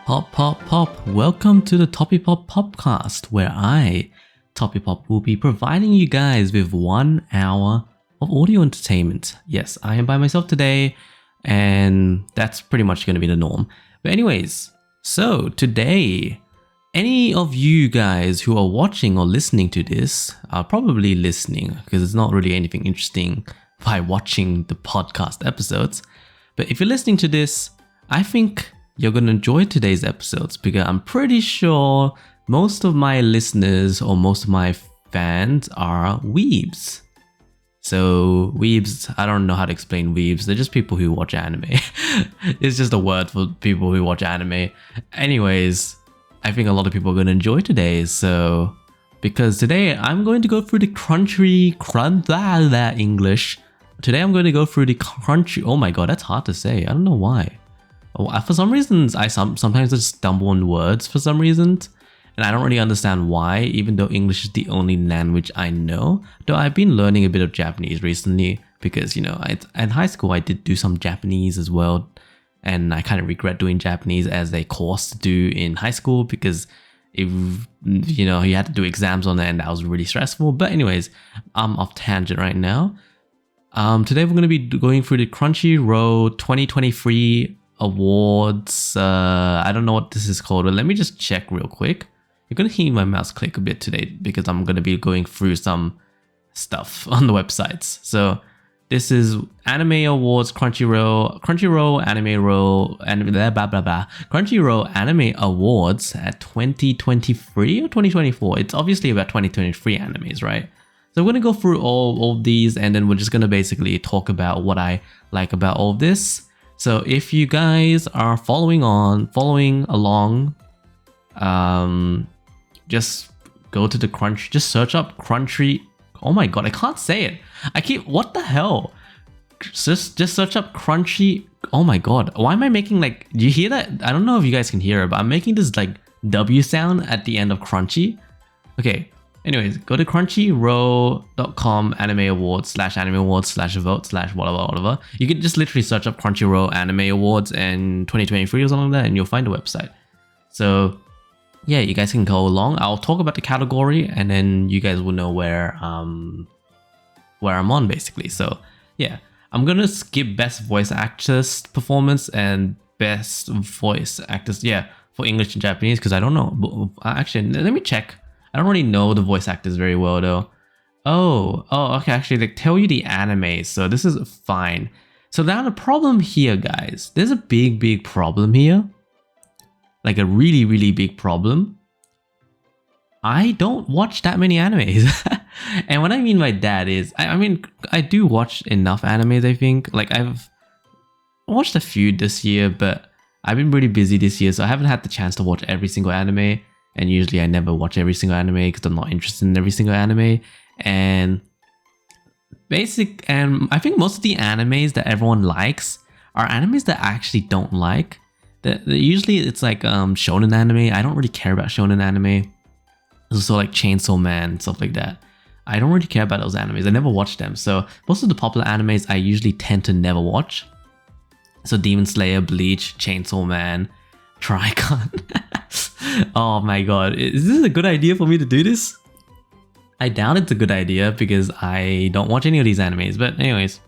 Pop, pop, pop. Welcome to the ToppeePop Popcast, where I, ToppeePop, will be providing you guys with 1 hour of audio entertainment. Yes, I am by myself today, and that's pretty much going to be the norm. But anyways, so today, any of you guys who are watching or listening to this are probably listening because it's not really anything interesting by watching the podcast episodes. But if you're listening to this, I think you're going to enjoy today's episodes because I'm pretty sure most of my listeners or most of my fans are weebs. So weebs, I don't know how to explain weebs. They're just people who watch anime. It's just a word for people who watch anime. Anyways, I think a lot of people are going to enjoy today. So because today I'm going to go through the English. Today I'm going to go through the Crunchy. Oh my god, that's hard to say. I don't know why. For some reasons, I sometimes just stumble on words for some reasons, and I don't really understand why, even though English is the only language I know. Though I've been learning a bit of Japanese recently because, in high school I did do some Japanese as well, and I kind of regret doing Japanese as a course to do in high school because if you had to do exams on it and that was really stressful. But anyways, I'm off tangent right now. Today we're going to be going through the Crunchyroll 2023 awards. I don't know what this is called, but let me just check real quick. You're going to hear my mouse click a bit today because I'm going to be going through some stuff on the websites. So this is Anime Awards Crunchyroll Anime Awards at 2023 or 2024. It's obviously about 2023 animes, right? So we're going to go through all of these, and then we're just going to basically talk about what I like about all of this. So if you guys are following along, just go to the just search up Crunchy. Oh my god, I can't say it. What the hell? Just search up Crunchy. Oh my god, why am I making do you hear that? I don't know if you guys can hear it, but I'm making this W sound at the end of Crunchy. Okay. Anyways, go to crunchyroll.com anime awards /vote /whatever. You can just literally search up Crunchyroll Anime Awards and 2023 or something like that, and you'll find the website. So yeah, you guys can go along. I'll talk about the category, and then you guys will know where I'm on basically. So yeah, I'm gonna skip best voice actress performance and best voice actors. Yeah, for English and Japanese because I don't know. Actually, let me check. I don't really know the voice actors very well though. Oh, okay, actually they tell you the anime, so this is fine. So now the problem here, guys, there's a big problem here. Like a really, really big problem. I don't watch that many animes. And what I mean by that is, I do watch enough animes, I think. I've watched a few this year, but I've been really busy this year, so I haven't had the chance to watch every single anime. And usually I never watch every single anime because I'm not interested in every single anime. And I think most of the animes that everyone likes are animes that I actually don't like. Usually it's shonen anime. I don't really care about shonen anime. So Chainsaw Man, stuff like that. I don't really care about those animes. I never watch them. So most of the popular animes I usually tend to never watch. So Demon Slayer, Bleach, Chainsaw Man, Trigun. Oh my god, is this a good idea for me to do this? I doubt it's a good idea because I don't watch any of these animes, but anyways,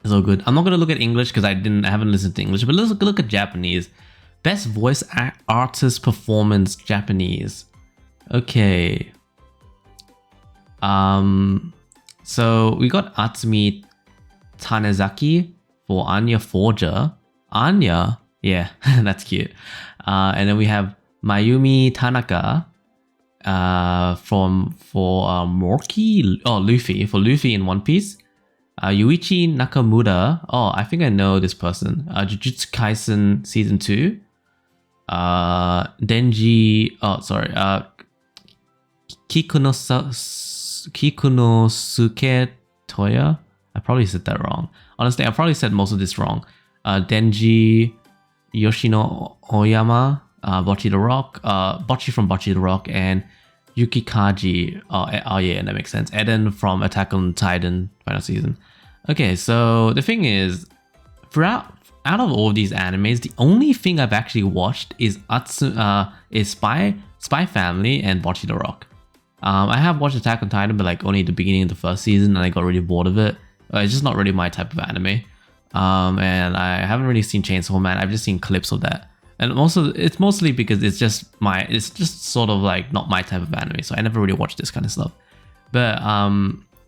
it's all good. I'm not going to look at English because I haven't listened to English, but let's look at Japanese. Best voice artist performance Japanese. Okay. So we got Atsumi Tanezaki for Anya Forger. Anya? Yeah, that's cute. And then we have Mayumi Tanaka for Luffy in One Piece. Yuichi Nakamura. Oh, I think I know this person. Jujutsu Kaisen Season 2. Kikunosuke Toya. I probably said that wrong. Honestly, I probably said most of this wrong. Denji Yoshino Oyama, Bocchi from Bocchi the Rock, and Yuki Kaji. Oh yeah, that makes sense. Eden from Attack on Titan final season. Okay, so the thing is, throughout out of all of these animes, the only thing I've actually watched is Spy Family and Bocce the Rock. I have watched Attack on Titan, but like only at the beginning of the first season, and I got really bored of it. It's just not really my type of anime. And I haven't really seen Chainsaw Man. I've just seen clips of that. And also, it's mostly because it's just sort of like not my type of anime, so I never really watched this kind of stuff. But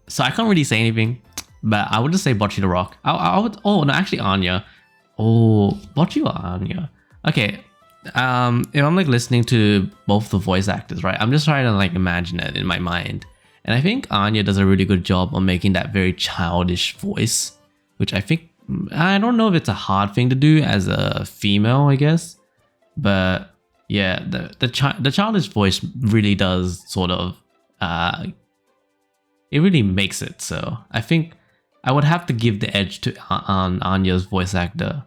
so I can't really say anything. But I would just say Bocce the Rock. I would. Oh no, actually Anya. Oh, Bocce or Anya? Okay. If I'm like listening to both the voice actors, right? I'm just trying to like imagine it in my mind, and I think Anya does a really good job on making that very childish voice, which I don't know if it's a hard thing to do as a female, I guess. But yeah, the childish voice really does sort of it really makes it. So I think I would have to give the edge to Anya's voice actor,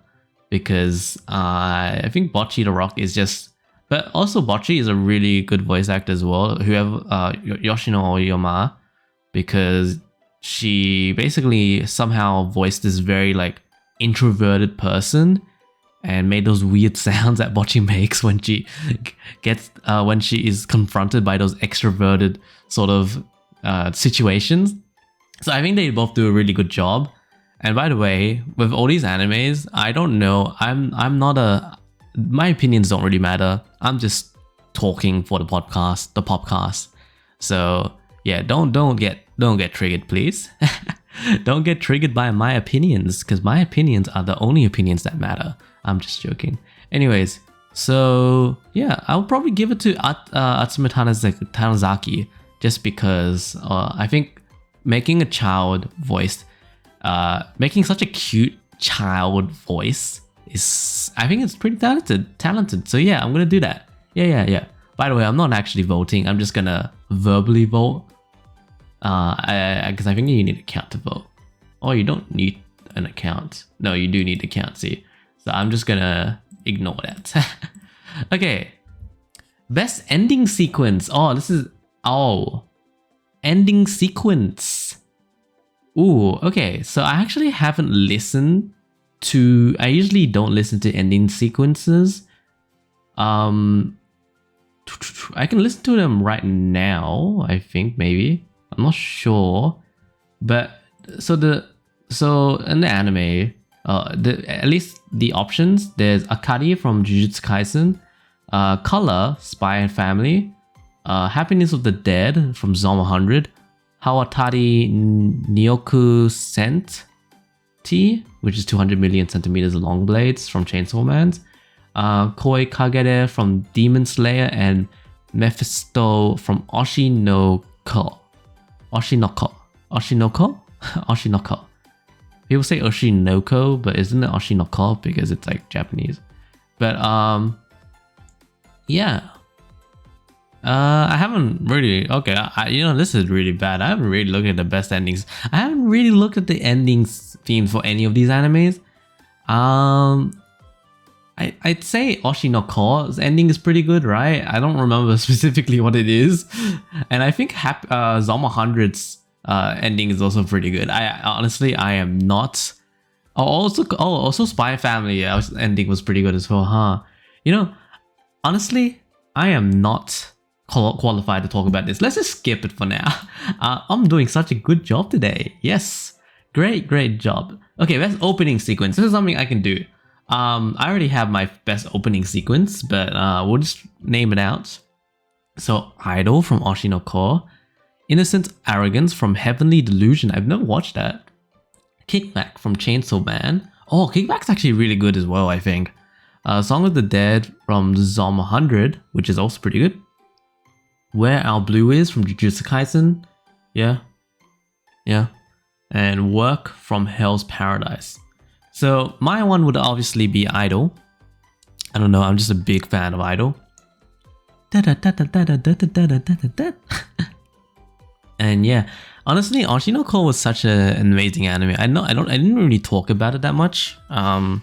because I think Bocce the Rock is just, but also Bocce is a really good voice actor as well. Whoever Yoshino Oyama, because she basically somehow voiced this very like introverted person and made those weird sounds that Bocce makes when she gets when she is confronted by those extroverted sort of situations. So I think they both do a really good job. And by the way, with all these animes, I don't know. I'm not my opinions don't really matter. I'm just talking for the podcast. So yeah, don't get triggered, please. Don't get triggered by my opinions, because my opinions are the only opinions that matter. I'm just joking. Anyways, so yeah, I'll probably give it to Atsume Tanizaki, just because I think making a child voice, making such a cute child voice I think it's pretty talented. So yeah, I'm gonna do that. Yeah. By the way, I'm not actually voting. I'm just gonna verbally vote. Because I think you need an account to vote. Oh, you don't need an account. No, you do need an account, see. So I'm just gonna ignore that. Okay. Best ending sequence. Ending sequence. Ooh, okay. So I actually haven't listened to, I usually don't listen to ending sequences. I can listen to them right now, I think, maybe. I'm not sure. But so in the anime, at least the options, there's Akari from Jujutsu Kaisen, Color, Spy Family, Happiness of the Dead from Zom 100, Hawatari Nyoku Sent T, which is 200 million centimeters long blades from Chainsaw Man's, Koi Kagere from Demon Slayer, and Mephisto from Oshinoko. People say Oshinoko, but isn't it Oshinoko because it's like Japanese? But yeah. I haven't really, okay, this is really bad. I haven't really looked at the best endings. I haven't really looked at the endings themes for any of these animes. I'd say Oshinoko's ending is pretty good, right? I don't remember specifically what it is. And I think Zoma 100's ending is also pretty good. I am not. Also Spy Family ending was pretty good as well, huh? Honestly, I am not qualified to talk about this. Let's just skip it for now. I'm doing such a good job today. Yes, great job. Okay, best opening sequence. This is something I can do. I already have my best opening sequence, but we'll just name it out. So Idol from Oshinoko, Innocent Arrogance from Heavenly Delusion. I've never watched that. Kickback from Chainsaw Man. Oh, Kickback's actually really good as well, I think. Song of the Dead from Zom 100, which is also pretty good. Where Our Blue Is from Jujutsu Kaisen. Yeah. And Work from Hell's Paradise. So my one would obviously be Idol. I don't know, I'm just a big fan of Idol. And yeah, honestly, Oshinoko was such an amazing anime. I didn't really talk about it that much. I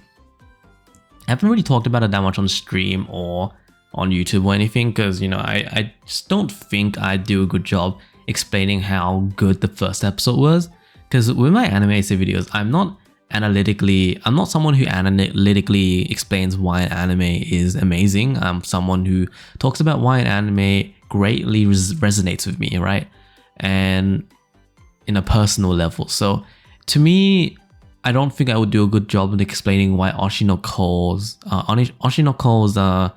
haven't really talked about it that much on stream or on YouTube or anything, because I just don't think I do a good job explaining how good the first episode was. Because with my anime essay videos, I'm not I'm not someone who analytically explains why an anime is amazing. I'm someone who talks about why an anime greatly resonates with me, right? And in a personal level. So to me, I don't think I would do a good job in explaining why Oshinoko Ko's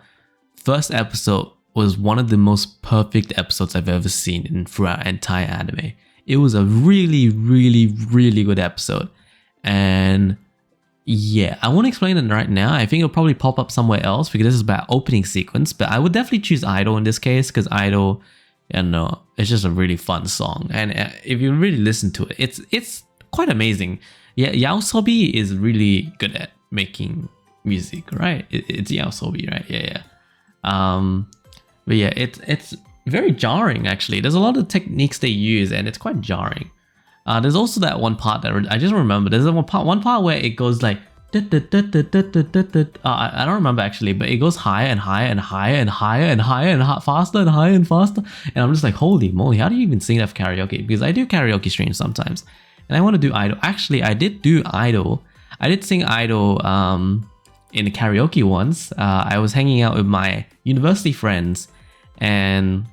first episode was one of the most perfect episodes I've ever seen throughout entire anime. It was a really, really, really good episode. And yeah, I won't explain it right now. I think it'll probably pop up somewhere else because this is about opening sequence. But I would definitely choose Idol in this case because Idol, it's just a really fun song. And if you really listen to it, it's quite amazing. Yeah, Yaosobi is really good at making music, right? It's Yaosobi, right? Yeah. But yeah, it's very jarring actually. There's a lot of techniques they use and it's quite jarring. There's also that one part that I just remember. There's one part where it goes like I don't remember actually, but it goes higher and higher and higher and higher and higher and faster and higher and faster. And I'm just like, holy moly, how do you even sing that for karaoke? Because I do karaoke streams sometimes, and I want to do Idol. Actually, I did do Idol. I did sing Idol in a karaoke once. I was hanging out with my university friends, and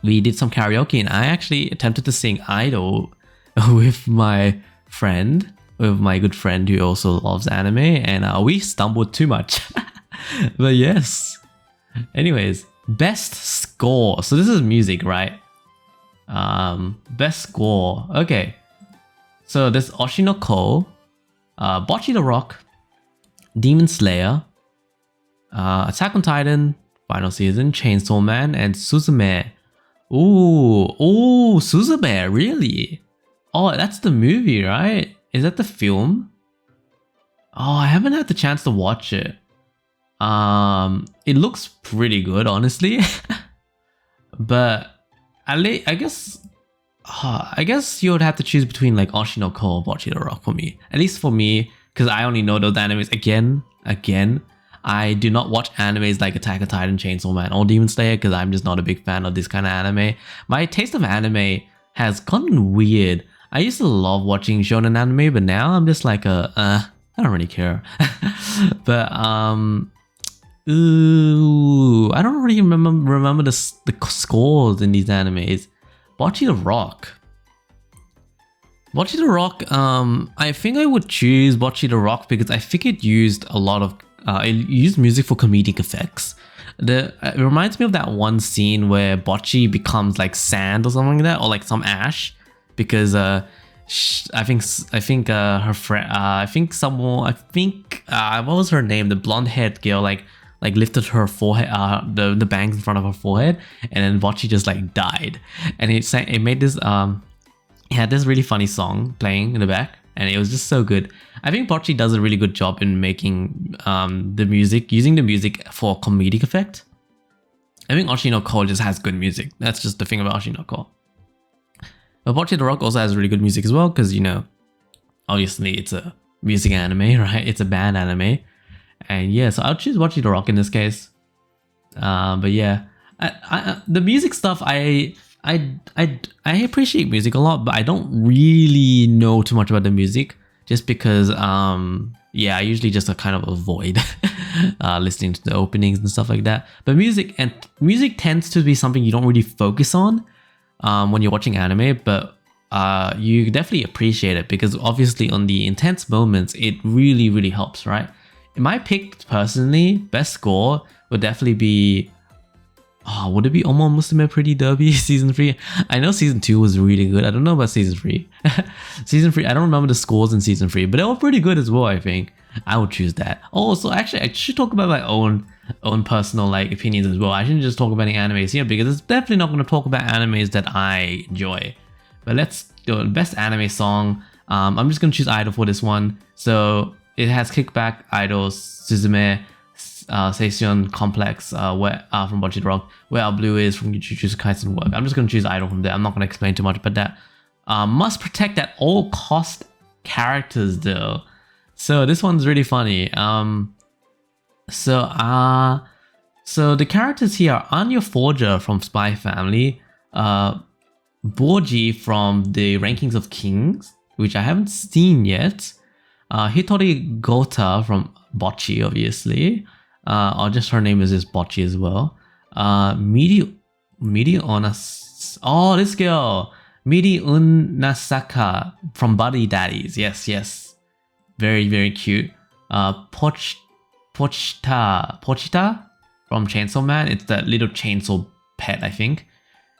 we did some karaoke, and I actually attempted to sing Idol with my good friend who also loves anime, and we stumbled too much. But yes. Anyways, best score. So this is music, right? Best score. Okay. So there's Oshinoko, Bocce the Rock, Demon Slayer, Attack on Titan, Final Season, Chainsaw Man, and Suzume. Ooh, Suzume, really? Oh, that's the movie, right? Is that the film? Oh, I haven't had the chance to watch it. It looks pretty good, honestly. But I guess you would have to choose between like Oshinoko or Bocce the Rock for me. At least for me, because I only know those animes. Again, I do not watch animes like Attack on Titan, Chainsaw Man, or Demon Slayer because I'm just not a big fan of this kind of anime. My taste of anime has gotten weird. I used to love watching shonen anime, but now I'm just like I don't really care. But I don't really remember the scores in these animes. Bocce the Rock. I think I would choose Bocce the Rock because I think it used a lot of it used music for comedic effects. It reminds me of that one scene where Bocce becomes like sand or something like that, or like some ash. Because I think her friend, what was her name? The blonde haired girl like lifted her forehead, the bangs in front of her forehead, and then Bocce just like died. And it made this it had this really funny song playing in the back, and it was just so good. I think Bocce does a really good job in making using the music for comedic effect. I think Oshinoko just has good music. That's just the thing about Oshinoko. But Bocce the Rock also has really good music as well because, obviously it's a music anime, right? It's a band anime. And yeah, so I'll choose Bocce the Rock in this case. But yeah, the music stuff, I appreciate music a lot, but I don't really know too much about the music just because, I usually just kind of avoid listening to the openings and stuff like that. But music tends to be something you don't really focus on when you're watching anime, but you definitely appreciate it because obviously on the intense moments, it really, really helps, right? In my pick personally, best score would definitely be, would it be Omo Musume Pretty Derby season 3? I know season 2 was really good. I don't know about season 3. Season 3, I don't remember the scores in season 3, but they were pretty good as well, I think. I would choose that. Oh, so actually, I should talk about my own personal opinions as well. I shouldn't just talk about any animes here because it's definitely not going to talk about animes that I enjoy. But let's do it. Best anime song. I'm just going to choose Idol for this one. So it has Kickback, Idol, Suzume, Seishun Complex from Bocce the Rock, Where Our Blue Is from Jujutsu Kaisen Work. I'm just going to choose Idol from there. I'm not going to explain too much about that. Must protect at all cost characters though. So this one's really funny. So the characters here are Anya Forger from Spy Family, Borji from the Rankings of Kings, which I haven't seen yet, Hitori Gota from Bocchi, obviously. Or just her name is just Bocchi as well. Midi Onas. Oh, this girl. Midi Unasaka from Buddy Daddies. Yes, yes. Very, very cute. Pochita from Chainsaw Man. It's that little chainsaw pet, I think.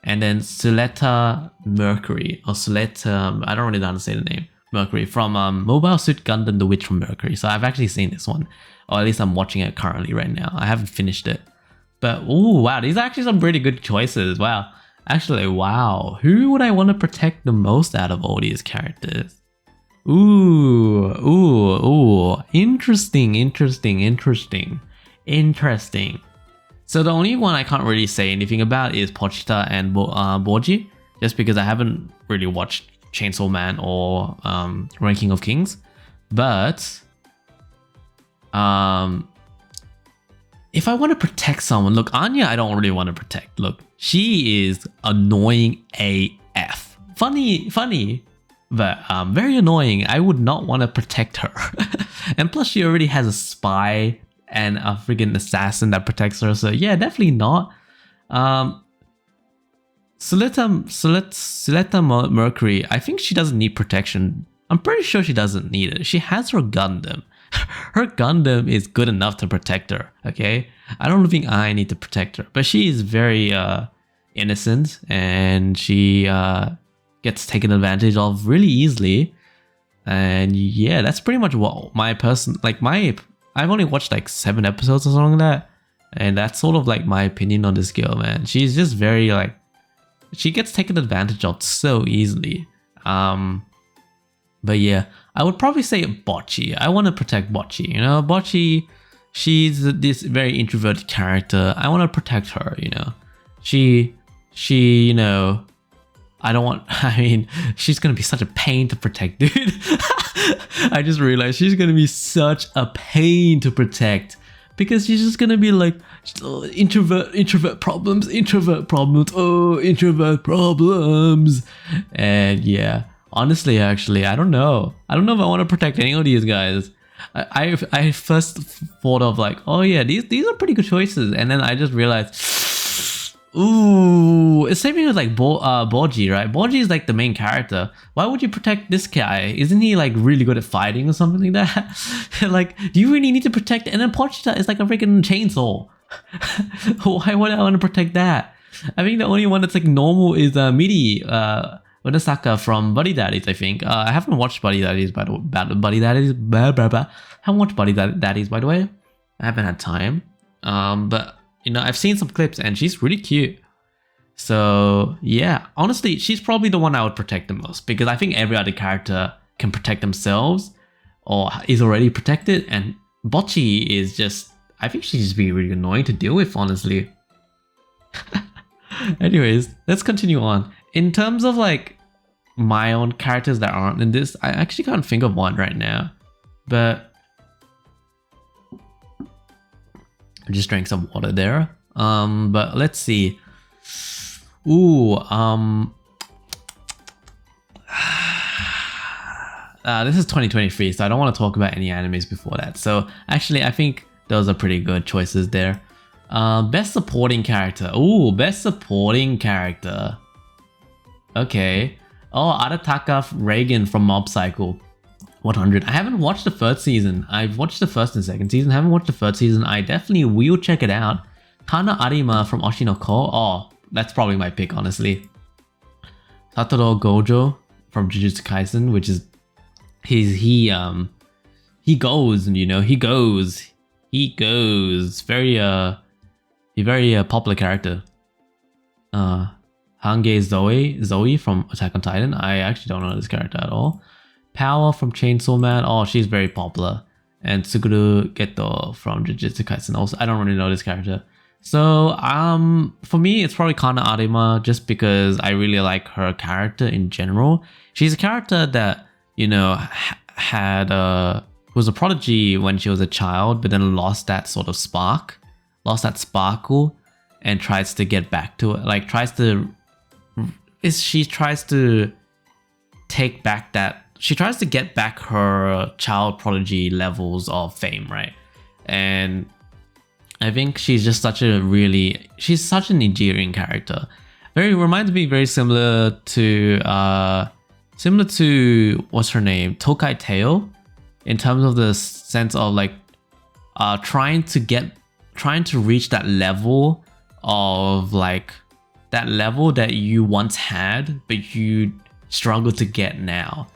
And then Suletta Mercury, or Suletta, I don't really know how to say the name, Mercury, from Mobile Suit Gundam The Witch from Mercury. So I've actually seen this one, or at least I'm watching it currently right now. I haven't finished it. But, oh wow, these are actually some pretty good choices. Wow. Actually, wow. Who would I want to protect the most out of all these characters? Ooh. Interesting. So the only one I can't really say anything about is Pochita and Boji, just because I haven't really watched Chainsaw Man or Ranking of Kings. But if I want to protect someone, look, Anya I don't really want to protect. Look, she is annoying AF. Funny, but very annoying. I would not want to protect her. And plus she already has a spy and a freaking assassin that protects her, so yeah, definitely not. Suletta Mercury, I think she doesn't need protection. I'm pretty sure she doesn't need it. She has her Gundam. Her Gundam is good enough to protect her, okay? I don't think I need to protect her, but she is very innocent, and she gets taken advantage of really easily. And yeah, that's pretty much what I've only watched like 7 episodes or something like that, and that's sort of like my opinion on this girl, man. She's just very like, she gets taken advantage of so easily. But yeah, I would probably say Bocchi. I want to protect Bocchi, you know. Bocchi, she's this very introverted character. I want to protect her, you know. She, you know, she's gonna be such a pain to protect, dude. I just realized she's gonna be such a pain to protect, because she's just gonna be like, introvert problems, oh, introvert problems. And yeah, honestly, actually, I don't know if I want to protect any of these guys. I first thought of like, oh yeah, these are pretty good choices, and then I just realized, ooh, it's same thing with like Boji, right? Boji is like the main character. Why would you protect this guy? Isn't he like really good at fighting or something like that? Like, do you really need to protect? And then Pochita is like a freaking chainsaw. Why would I want to protect that? I think the only one that's like normal is Midi Unasaka from Buddy Daddies, I think. I haven't watched Buddy Daddies, by the way. Haven't watched Buddy Daddies, by the way. I haven't had time. But you know, I've seen some clips and she's really cute. So yeah, honestly, she's probably the one I would protect the most, because I think every other character can protect themselves or is already protected, and Bocchi is just, I think she's just being really annoying to deal with, honestly. Anyways, let's continue on. In terms of like my own characters that aren't in this, I actually can't think of one right now, but I just drank some water there. But let's see. Ooh, this is 2023, so I don't want to talk about any animes before that. So actually, I think those are pretty good choices there. Best supporting character. Ooh, best supporting character. Okay. Oh, Arataka Reagan from Mob Psycho 100. I haven't watched the third season. I've watched the first and second season. I haven't watched the third season. I definitely will check it out. Kana Arima from Oshinoko. Oh, that's probably my pick, honestly. Satoru Gojo from Jujutsu Kaisen, which is he goes, you know, he goes. Very popular character. Hange Zoe from Attack on Titan. I actually don't know this character at all. Power from Chainsaw Man. Oh, she's very popular. And Tsuguru Geto from Jujutsu Kaisen. Also, I don't really know this character. So, for me, it's probably Kana Arima, just because I really like her character in general. She's a character that, you know, was a prodigy when she was a child, but then lost that sort of spark, lost that sparkle, and tries to get back to it. Like, she tries to take back that she tries to get back her child prodigy levels of fame, right? And I think she's just she's such an endearing character. Reminds me very similar to what's her name, Tokai Teo, in terms of the sense of like trying to reach that level of like that level that you once had but you struggle to get now.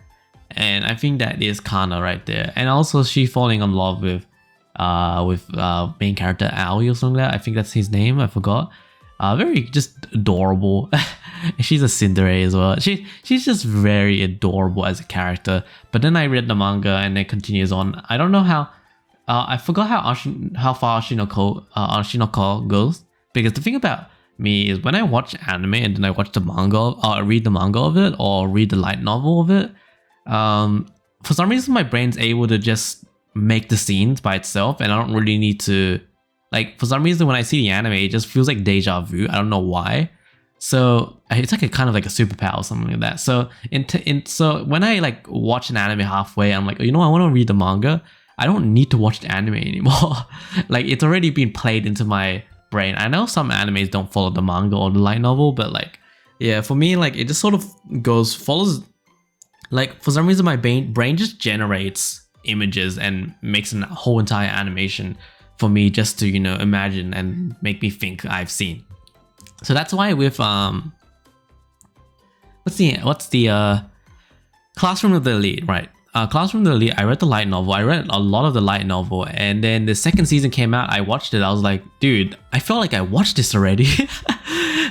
And I think that is Kana right there. And also she falling in love with main character Aoi or something like that. I think that's his name, I forgot. Very just adorable. She's a tsundere as well. She's just very adorable as a character. But then I read the manga and it continues on. I don't know how I forgot how far Ashinoko goes, because the thing about me is when I watch anime and then I watch the manga or read the manga of it or read the light novel of it, for some reason my brain's able to just make the scenes by itself, and I don't really need to, like, for some reason when I see the anime it just feels like deja vu. I don't know why. So it's like a kind of like a superpower or something like that. So so when I like watch an anime halfway, I'm like, I want to read the manga. I don't need to watch the anime anymore. Like, it's already been played into my brain. I know some animes don't follow the manga or the light novel, but like, yeah, for me, like, it just sort of follows, like, for some reason my brain just generates images and makes a whole entire animation for me just to, imagine and make me think I've seen. So that's why with what's the Classroom of the Elite, right? Classroom of the Elite, I read the light novel. I read a lot of the light novel, and then the second season came out. I watched it. I was like, dude, I felt like I watched this already.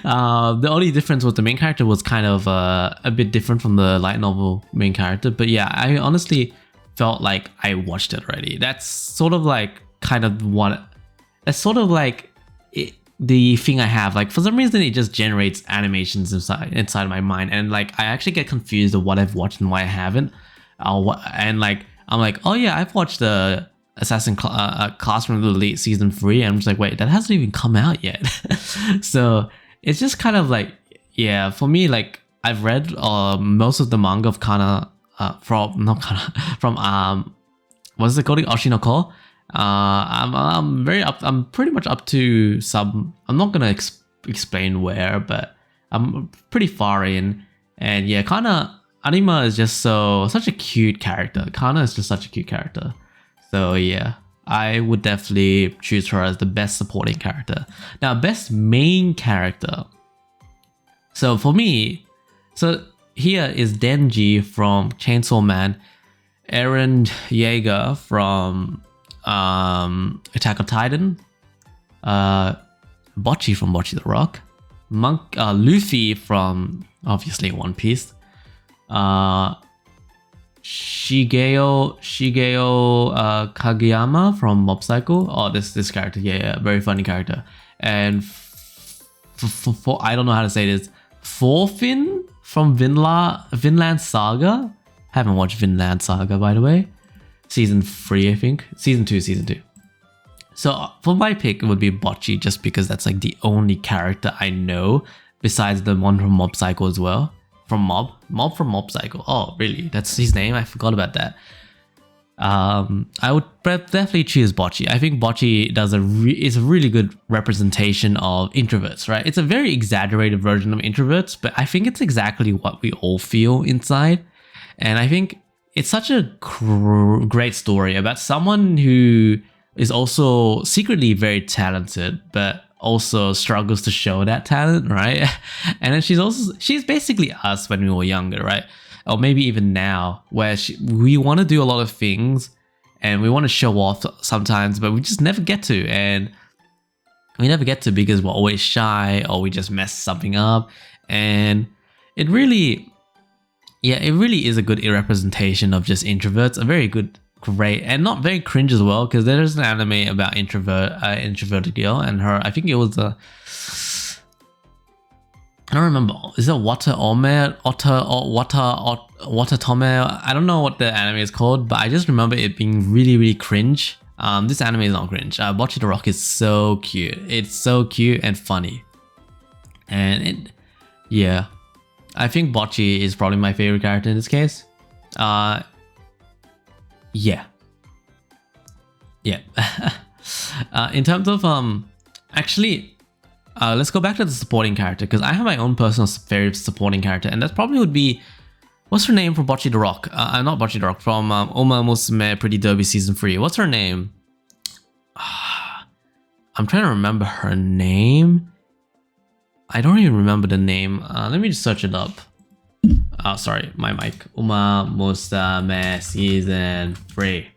The only difference was the main character was kind of a bit different from the light novel main character. But yeah, I honestly felt like I watched it already. That's sort of like the thing I have. Like, for some reason it just generates animations inside my mind, and like I actually get confused of what I've watched and why I haven't. And like I'm like, oh yeah, I've watched the Classroom of the Elite season 3, and I'm just like, wait, that hasn't even come out yet. So it's just kind of like, yeah, for me, like, I've read most of the manga of Kana from what's it called, Oshinoko. I'm pretty much up to some, I'm not gonna explain where, but I'm pretty far in. And yeah, Anima is just such a cute character. Kana is just such a cute character. So yeah, I would definitely choose her as the best supporting character. Now, best main character. So for me, here is Denji from Chainsaw Man, Eren Yeager from Attack on Titan, Bocchi from Bocchi the Rock, Luffy from obviously One Piece, Shigeo Kageyama from Mob Psycho. Oh, this character, yeah, very funny character. And for I don't know how to say this, Thorfinn from Vinland Saga. Haven't watched Vinland Saga, by the way. Season 3, I think. Season 2. So for my pick, it would be Bocchi, just because that's like the only character I know besides the one from Mob Psycho as well. From Mob from Mob Psycho. Oh, really? That's his name? I forgot about that. I would definitely choose Bocchi. I think Bocchi is a really good representation of introverts, right? It's a very exaggerated version of introverts, but I think it's exactly what we all feel inside. And I think it's such a great story about someone who is also secretly very talented, but also struggles to show that talent, right? And then she's basically us when we were younger, right? Or maybe even now, where we want to do a lot of things and we want to show off sometimes, but we just never get to. And we never get to because we're always shy or we just mess something up. And it really is a good representation of just introverts. A very great, and not very cringe as well, because there's an anime about introverted girl and her. I think it was I don't remember. Is it Watatome? I don't know what the anime is called, but I just remember it being really, really cringe. This anime is not cringe. Bocchi the Rock is so cute. It's so cute and funny. And yeah, I think Bocchi is probably my favorite character in this case. Uh, yeah. Yeah. In terms of actually, let's go back to the supporting character, because I have my own personal favorite supporting character, and that probably would be, what's her name from Bocce the Rock? Not Bocce the Rock, from Oma Musume Pretty Derby season 3. What's her name? I'm trying to remember her name. I don't even remember the name. Let me just search it up. Sorry, my mic. Uma Musume season 3.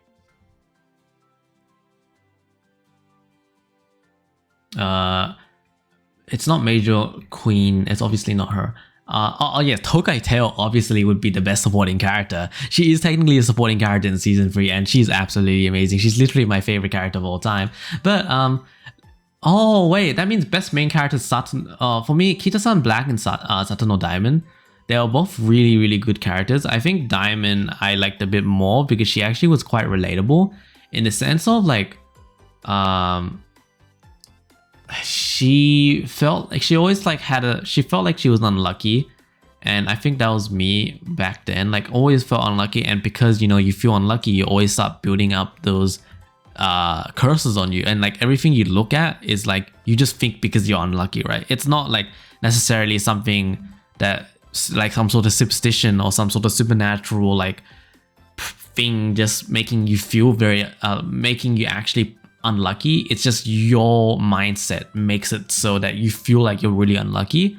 It's not Major Queen. It's obviously not her. Oh yeah, Tokai Teo obviously would be the best supporting character. She is technically a supporting character in season 3, and she's absolutely amazing. She's literally my favorite character of all time. But oh wait, that means best main character Saturn. For me, Kita-san Black and Satono Diamond. They are both really, really good characters. I think Diamond I liked a bit more because she actually was quite relatable in the sense of like, she felt like she always like she felt like she was unlucky, and I think that was me back then. Like always felt unlucky, and because you feel unlucky, you always start building up those curses on you, and like everything you look at is like you just think because you're unlucky, right? It's not like necessarily something that like some sort of superstition or some sort of supernatural like thing just making you feel very making you actually unlucky. It's just your mindset makes it so that you feel like you're really unlucky.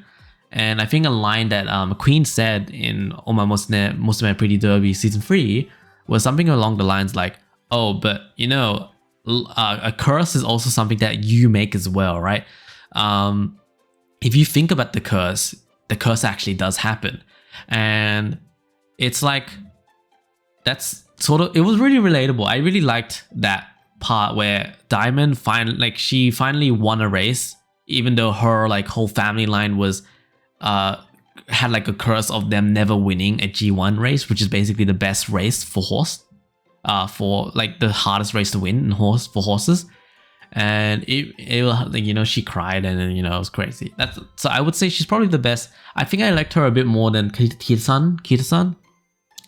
And I think a line that Queen said in Oma Musume Pretty Derby season 3 was something along the lines like, oh, but a curse is also something that you make as well, right? If you think about the curse actually does happen. And it's like, that's sort of, it was really relatable. I really liked that part where Diamond she finally won a race, even though her like whole family line was had like a curse of them never winning a G1 race, which is basically the best race for horse, for like the hardest race to win for horses. And it like she cried, and then it was crazy. So I would say she's probably the best. I think I liked her a bit more than Kita-san.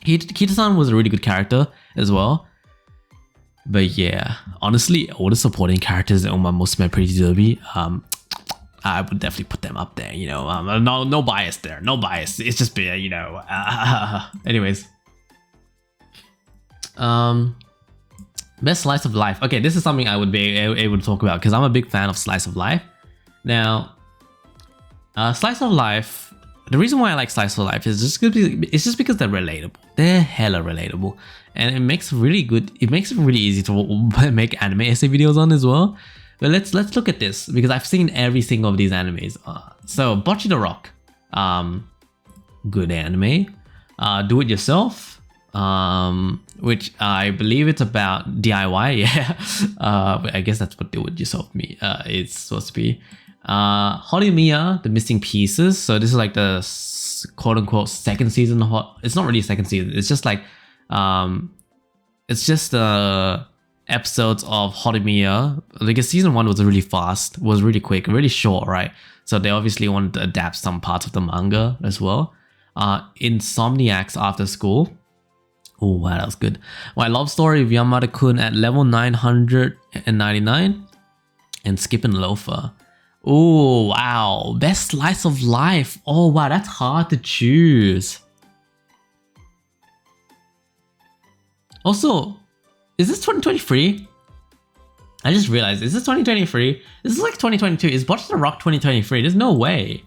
Kita-san was a really good character as well. But yeah, honestly, all the supporting characters in Uma Musume Pretty Derby, I would definitely put them up there. No bias there, no bias. It's just anyways. Best slice of life. Okay, this is something I would be able to talk about because I'm a big fan of slice of life. Now, slice of life. The reason why I like slice of life is just because they're relatable. They're hella relatable, and it makes it really easy to make anime essay videos on as well. But let's look at this because I've seen every single of these animes. So Bocce the Rock, good anime. Do It Yourself. Which I believe it's about DIY, yeah. I guess that's what Do It Yourself it's supposed to be. Horimiya, The Missing Pieces. So this is like the quote unquote second season. It's not really a second season. It's just like, it's just episodes of Horimiya. Because season 1 was really fast, was really quick, really short, right? So they obviously wanted to adapt some parts of the manga as well. Insomniacs After School. Oh wow, that was good. My Love Story of Yamada-kun at level 999. And Skip and Loafer. Oh wow, best slice of life. Oh wow, that's hard to choose. Also, is this 2023? I just realized, is this 2023? This is like 2022. Is Bocce the Rock 2023? There's no way.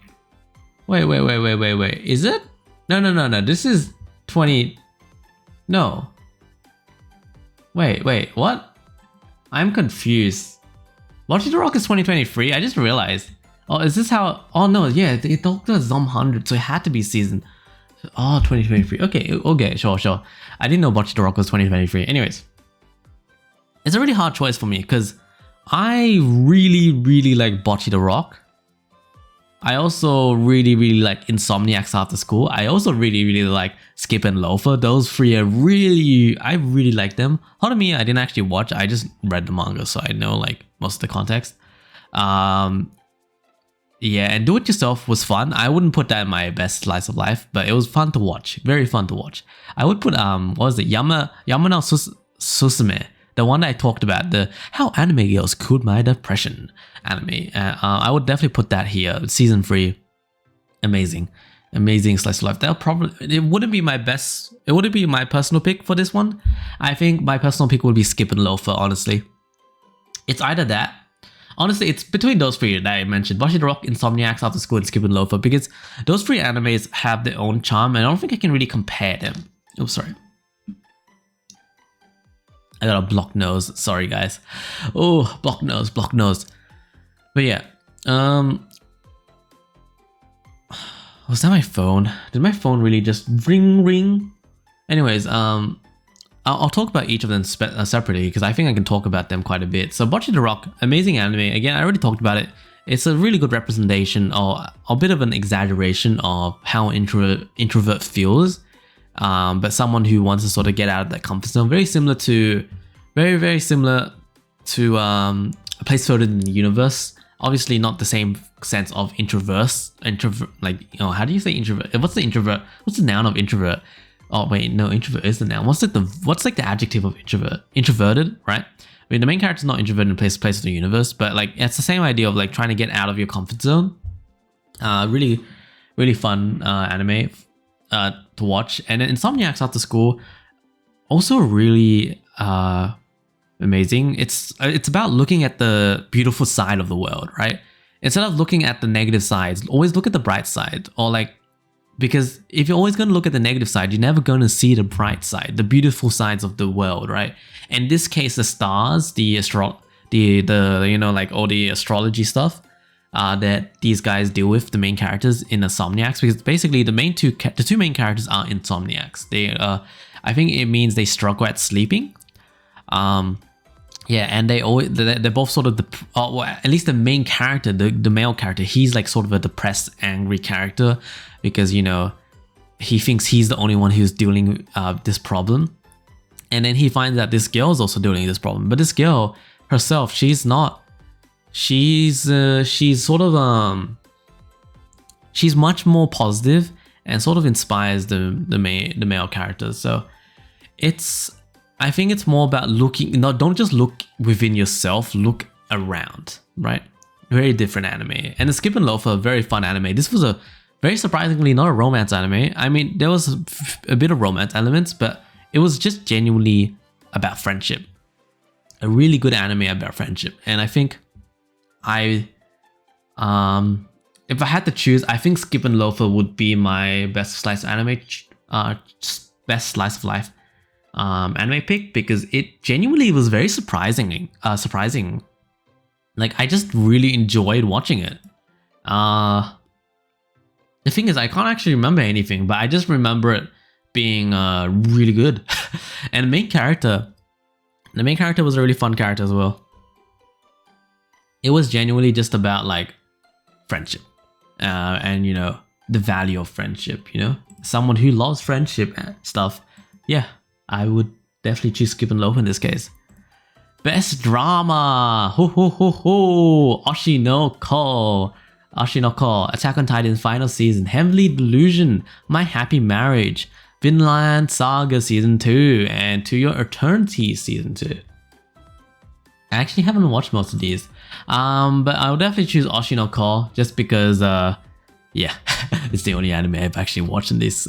Wait. Is it? No. This is 20... No. Wait, what? I'm confused. Bocce the Rock is 2023? I just realized. Oh, is this how... Oh no, yeah, it talked about Zom 100, so it had to be season... Oh, 2023. Okay, sure. I didn't know Bocce the Rock was 2023. Anyways. It's a really hard choice for me because I really like Bocce the Rock. I also really like Insomniacs After School. I also really like Skip and Loafer. Those three are I really like them. Horimiya I didn't actually watch. I just read the manga, so I know like most of the context. Yeah, and Do It Yourself was fun. I wouldn't put that in my best slice of life, but it was fun to watch. Very fun to watch. I would put what was it? Yamano Susume, the one that I talked about, the How Anime Girls Cooled My Depression anime. I would definitely put that here. Season 3, amazing slice of life. It wouldn't be my best. It wouldn't be my personal pick for this one. I think my personal pick would be Skip and Loafer. Honestly, it's either that. Honestly, it's between those three that I mentioned: Bocce the Rock, Insomniacs After School, and Skip and Loafer, because those three animes have their own charm, and I don't think I can really compare them. Oh, sorry. I got a blocked nose. Sorry, guys. Oh, blocked nose. But yeah, was that my phone? Did my phone really just ring? Anyways, I'll talk about each of them separately because I think I can talk about them quite a bit. So Bocce the Rock, amazing anime. Again, I already talked about it. It's a really good representation or a bit of an exaggeration of how an introvert feels. But someone who wants to sort of get out of that comfort zone. Very similar to A Place Further in the Universe. Obviously not the same sense of introvert, like, you know, how do you say introvert? What's the introvert? What's the noun of introvert? Oh wait, no, introvert is the noun. What's like the adjective of introvert? Introverted, right? I mean, the main character's not introverted in Place of the Universe, but like it's the same idea of like trying to get out of your comfort zone. Really fun anime to watch. And then Insomniacs After School, also really amazing. It's about looking at the beautiful side of the world, right? Instead of looking at the negative sides, always look at the bright side. Or like, because if you're always going to look at the negative side, you're never going to see the bright side, the beautiful sides of the world, right? In this case, the stars, the you know, like all the astrology stuff that these guys deal with, the main characters in Insomniacs, because basically the two main characters are insomniacs. They I think it means they struggle at sleeping. Yeah, and they're both sort of well, at least the main character, the male character, he's like sort of a depressed, angry character because, you know, he thinks he's the only one who's dealing this problem, and then he finds that this girl is also dealing with this problem. But this girl herself, she's not. She's sort of she's much more positive and sort of inspires the male characters. So I think it's more about looking, don't just look within yourself, look around, right? Very different anime. And the Skip and Loafer, very fun anime. This was a very surprisingly not a romance anime. I mean, there was a bit of romance elements, but it was just genuinely about friendship. A really good anime about friendship. And I think if I had to choose, I think Skip and Loafer would be my best slice of anime, best slice of life anime pick, because it genuinely was very surprising. Like, I just really enjoyed watching it. The thing is, I can't actually remember anything, but I just remember it being really good. And the main character was a really fun character as well. It was genuinely just about like friendship, and, you know, the value of friendship, you know, someone who loves friendship and stuff. Yeah, I would definitely choose Skip and Loafer in this case. Best drama, Oshinoko, Attack on Titan final season, Heavenly Delusion, My Happy Marriage, Vinland Saga season 2, and To Your Eternity season 2. I actually haven't watched most of these, but I'll definitely choose Oshinoko just because, yeah, it's the only anime I've actually watched in these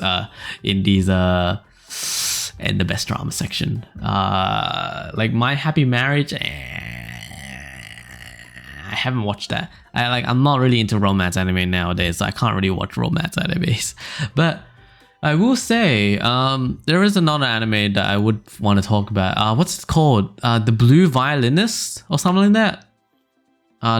in the best drama section. Like My Happy Marriage, I haven't watched that. I'm not really into romance anime nowadays, so I can't really watch romance animes. But I will say, there is another anime that I would want to talk about. What's it called? The Blue Violinist or something like that.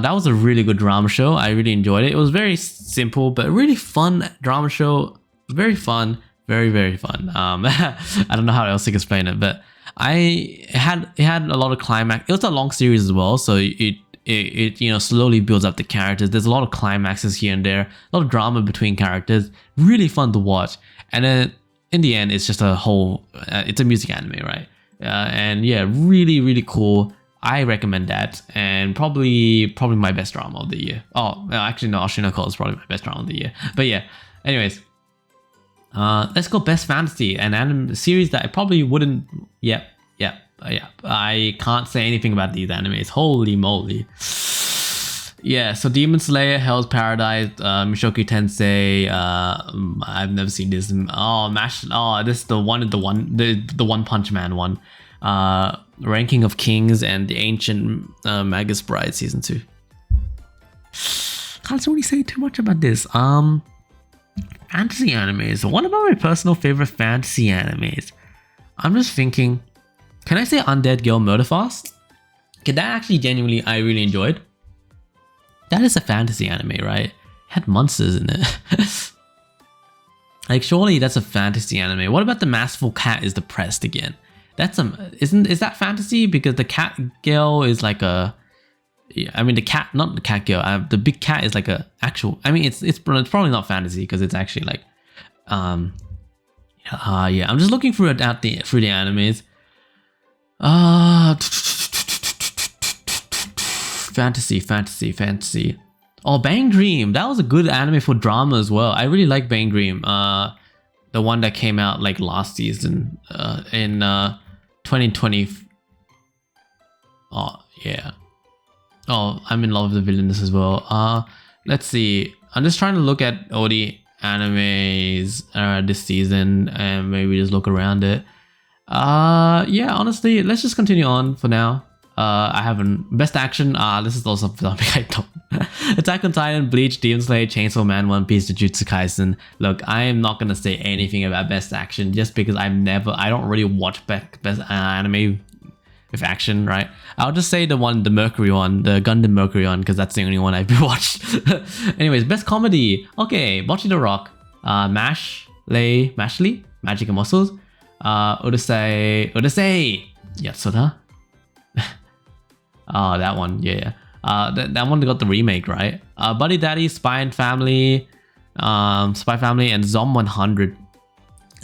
That was a really good drama show. I really enjoyed it. It was very simple, but really fun drama show. Very fun. Very, very fun. I don't know how else to explain it, but it had a lot of climax. It was a long series as well, so it you know, slowly builds up the characters. There's a lot of climaxes here and there, a lot of drama between characters. Really fun to watch. And then in the end, it's just it's a music anime, right? And yeah, really, really cool. I recommend that, and probably my best drama of the year. Oh, no, actually no, Oshinoko is probably my best drama of the year. But yeah, anyways, let's go best fantasy, an anime series that I probably wouldn't. Yeah. I can't say anything about these animes. Holy moly. Yeah, so Demon Slayer, Hell's Paradise, Mushoku Tensei. I've never seen this. Oh, Mash. Oh, this is the One Punch Man one. Ranking of Kings and the Ancient Magus Bride season 2. Can't really say too much about this. Fantasy animes. What about my personal favorite fantasy animes? I'm just thinking. Can I say Undead Girl Murder Fast? Okay, that actually genuinely I really enjoyed. That is a fantasy anime, right? It had monsters in it. Like, surely that's a fantasy anime. What about The Masterful Cat is Depressed Again? That's is that fantasy? Because the cat girl is like a, I mean the cat, not the cat girl. The big cat is like a actual. I mean it's probably not fantasy because it's actually like, yeah. I'm just looking through the animes. Fantasy. Oh, Bang Dream. That was a good anime for drama as well. I really like Bang Dream. The one that came out like last season, in 2020. Oh yeah. Oh, I'm in love with the villainess as well. Let's see. I'm just trying to look at all the animes this season and maybe just look around it. Yeah, honestly, let's just continue on for now. I haven't. Best action, this is also something I don't. Attack on Titan, Bleach, Demon Slayer, Chainsaw Man, One Piece, Jujutsu Kaisen. Look, I am not gonna say anything about best action just because I don't really watch best anime with action, right? I'll just say the Mercury one, the Gundam Mercury one, because that's the only one I've watched. Anyways, best comedy. Okay, Bocchi the Rock, Mashley, Magic and Muscles, Urusei, Yatsuda. Oh, that one, yeah. That one got the remake, right? Buddy Daddy, Spy Family, and Zom 100.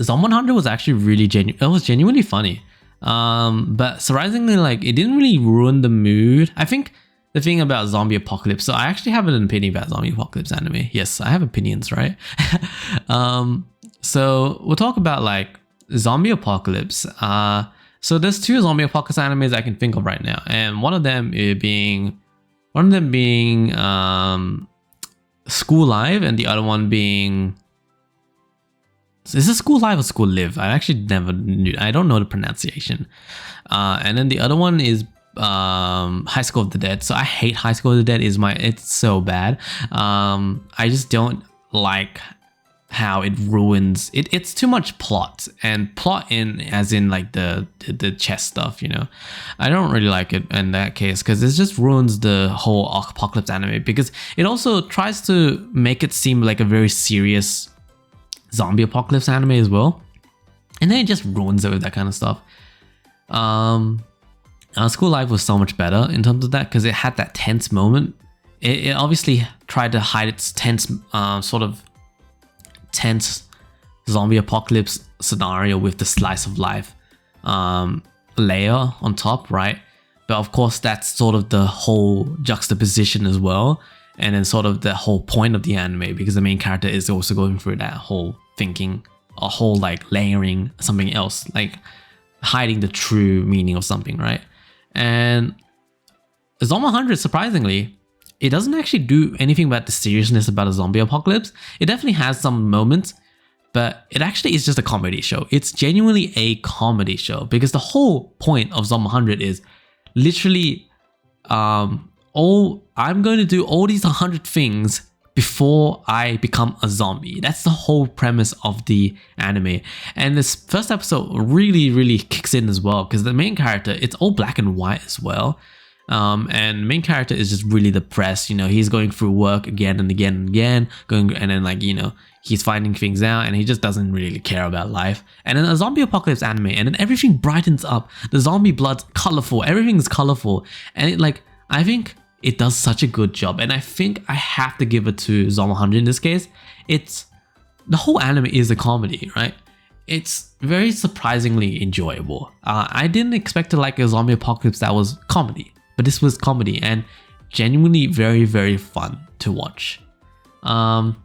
Zom 100 was actually really genuine. It was genuinely funny. But surprisingly, like, it didn't really ruin the mood. I think the thing about Zombie Apocalypse. So I actually have an opinion about Zombie Apocalypse anime. Yes, I have opinions, right? So we'll talk about like Zombie Apocalypse. So there's 2 Zombie Apocalypse animes I can think of right now, and one of them being School Live, and the other one being, is it School Live or School Live? I actually never knew. I don't know the pronunciation. And then the other one is High School of the Dead. So I hate High School of the Dead. It's so bad. I just don't like how it ruins it. It's too much plot, and plot in as in like the chess stuff, you know. I don't really like it in that case because it just ruins the whole apocalypse anime, because it also tries to make it seem like a very serious zombie apocalypse anime as well, and then it just ruins it with that kind of stuff. School Life was so much better in terms of that because it had that tense moment. It obviously tried to hide its tense tense zombie apocalypse scenario with the slice of life layer on top, right? But of course that's sort of the whole juxtaposition as well, and then sort of the whole point of the anime, because the main character is also going through that whole thinking, a whole like layering something else, like hiding the true meaning of something, right? And Zom 100, surprisingly, it doesn't actually do anything about the seriousness about a zombie apocalypse. It definitely has some moments, but it actually is just a comedy show. It's genuinely a comedy show, because the whole point of Zom 100 is literally, I'm going to do all these 100 things before I become a zombie. That's the whole premise of the anime. And this first episode really, really kicks in as well, because the main character, it's all black and white as well. And the main character is just really depressed. You know, he's going through work again and again and again, and then like, you know, he's finding things out, and he just doesn't really care about life. And then a zombie apocalypse anime, and then everything brightens up. The zombie blood's colorful, everything's colorful, and it, like, I think it does such a good job. And I think I have to give it to Zom 100 in this case. It's, the whole anime is a comedy, right? it's very surprisingly enjoyable. I didn't expect to like a zombie apocalypse that was comedy, but this was comedy and genuinely very, very fun to watch. It's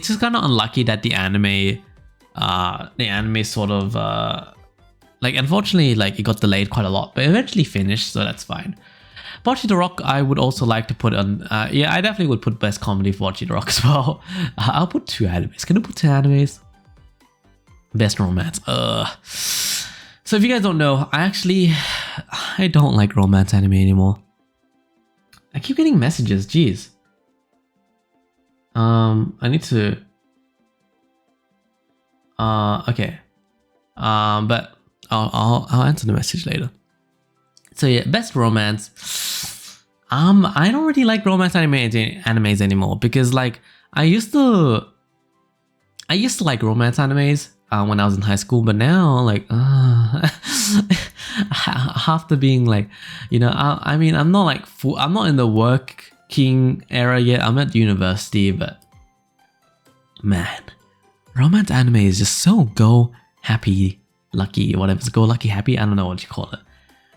just kind of unlucky that the anime sort of like, unfortunately, like it got delayed quite a lot, but eventually finished, so that's fine. Bocce the Rock, I would also like to put on. Yeah, I definitely would put best comedy for Bocce the Rock as well. I'll put 2 animes. Can I put 2 animes? Best romance. So if you guys don't know, I don't like romance anime anymore. I keep getting messages. Jeez. I need to. Okay. But I'll answer the message later. So yeah, best romance. I don't really like romance animes anymore because like I used to like romance animes when I was in high school, but now like after being like, you know, I mean I'm not like I'm not in the working era yet. I'm at university, but man, romance anime is just so go happy, lucky, whatever. It's go lucky happy. I don't know what you call it.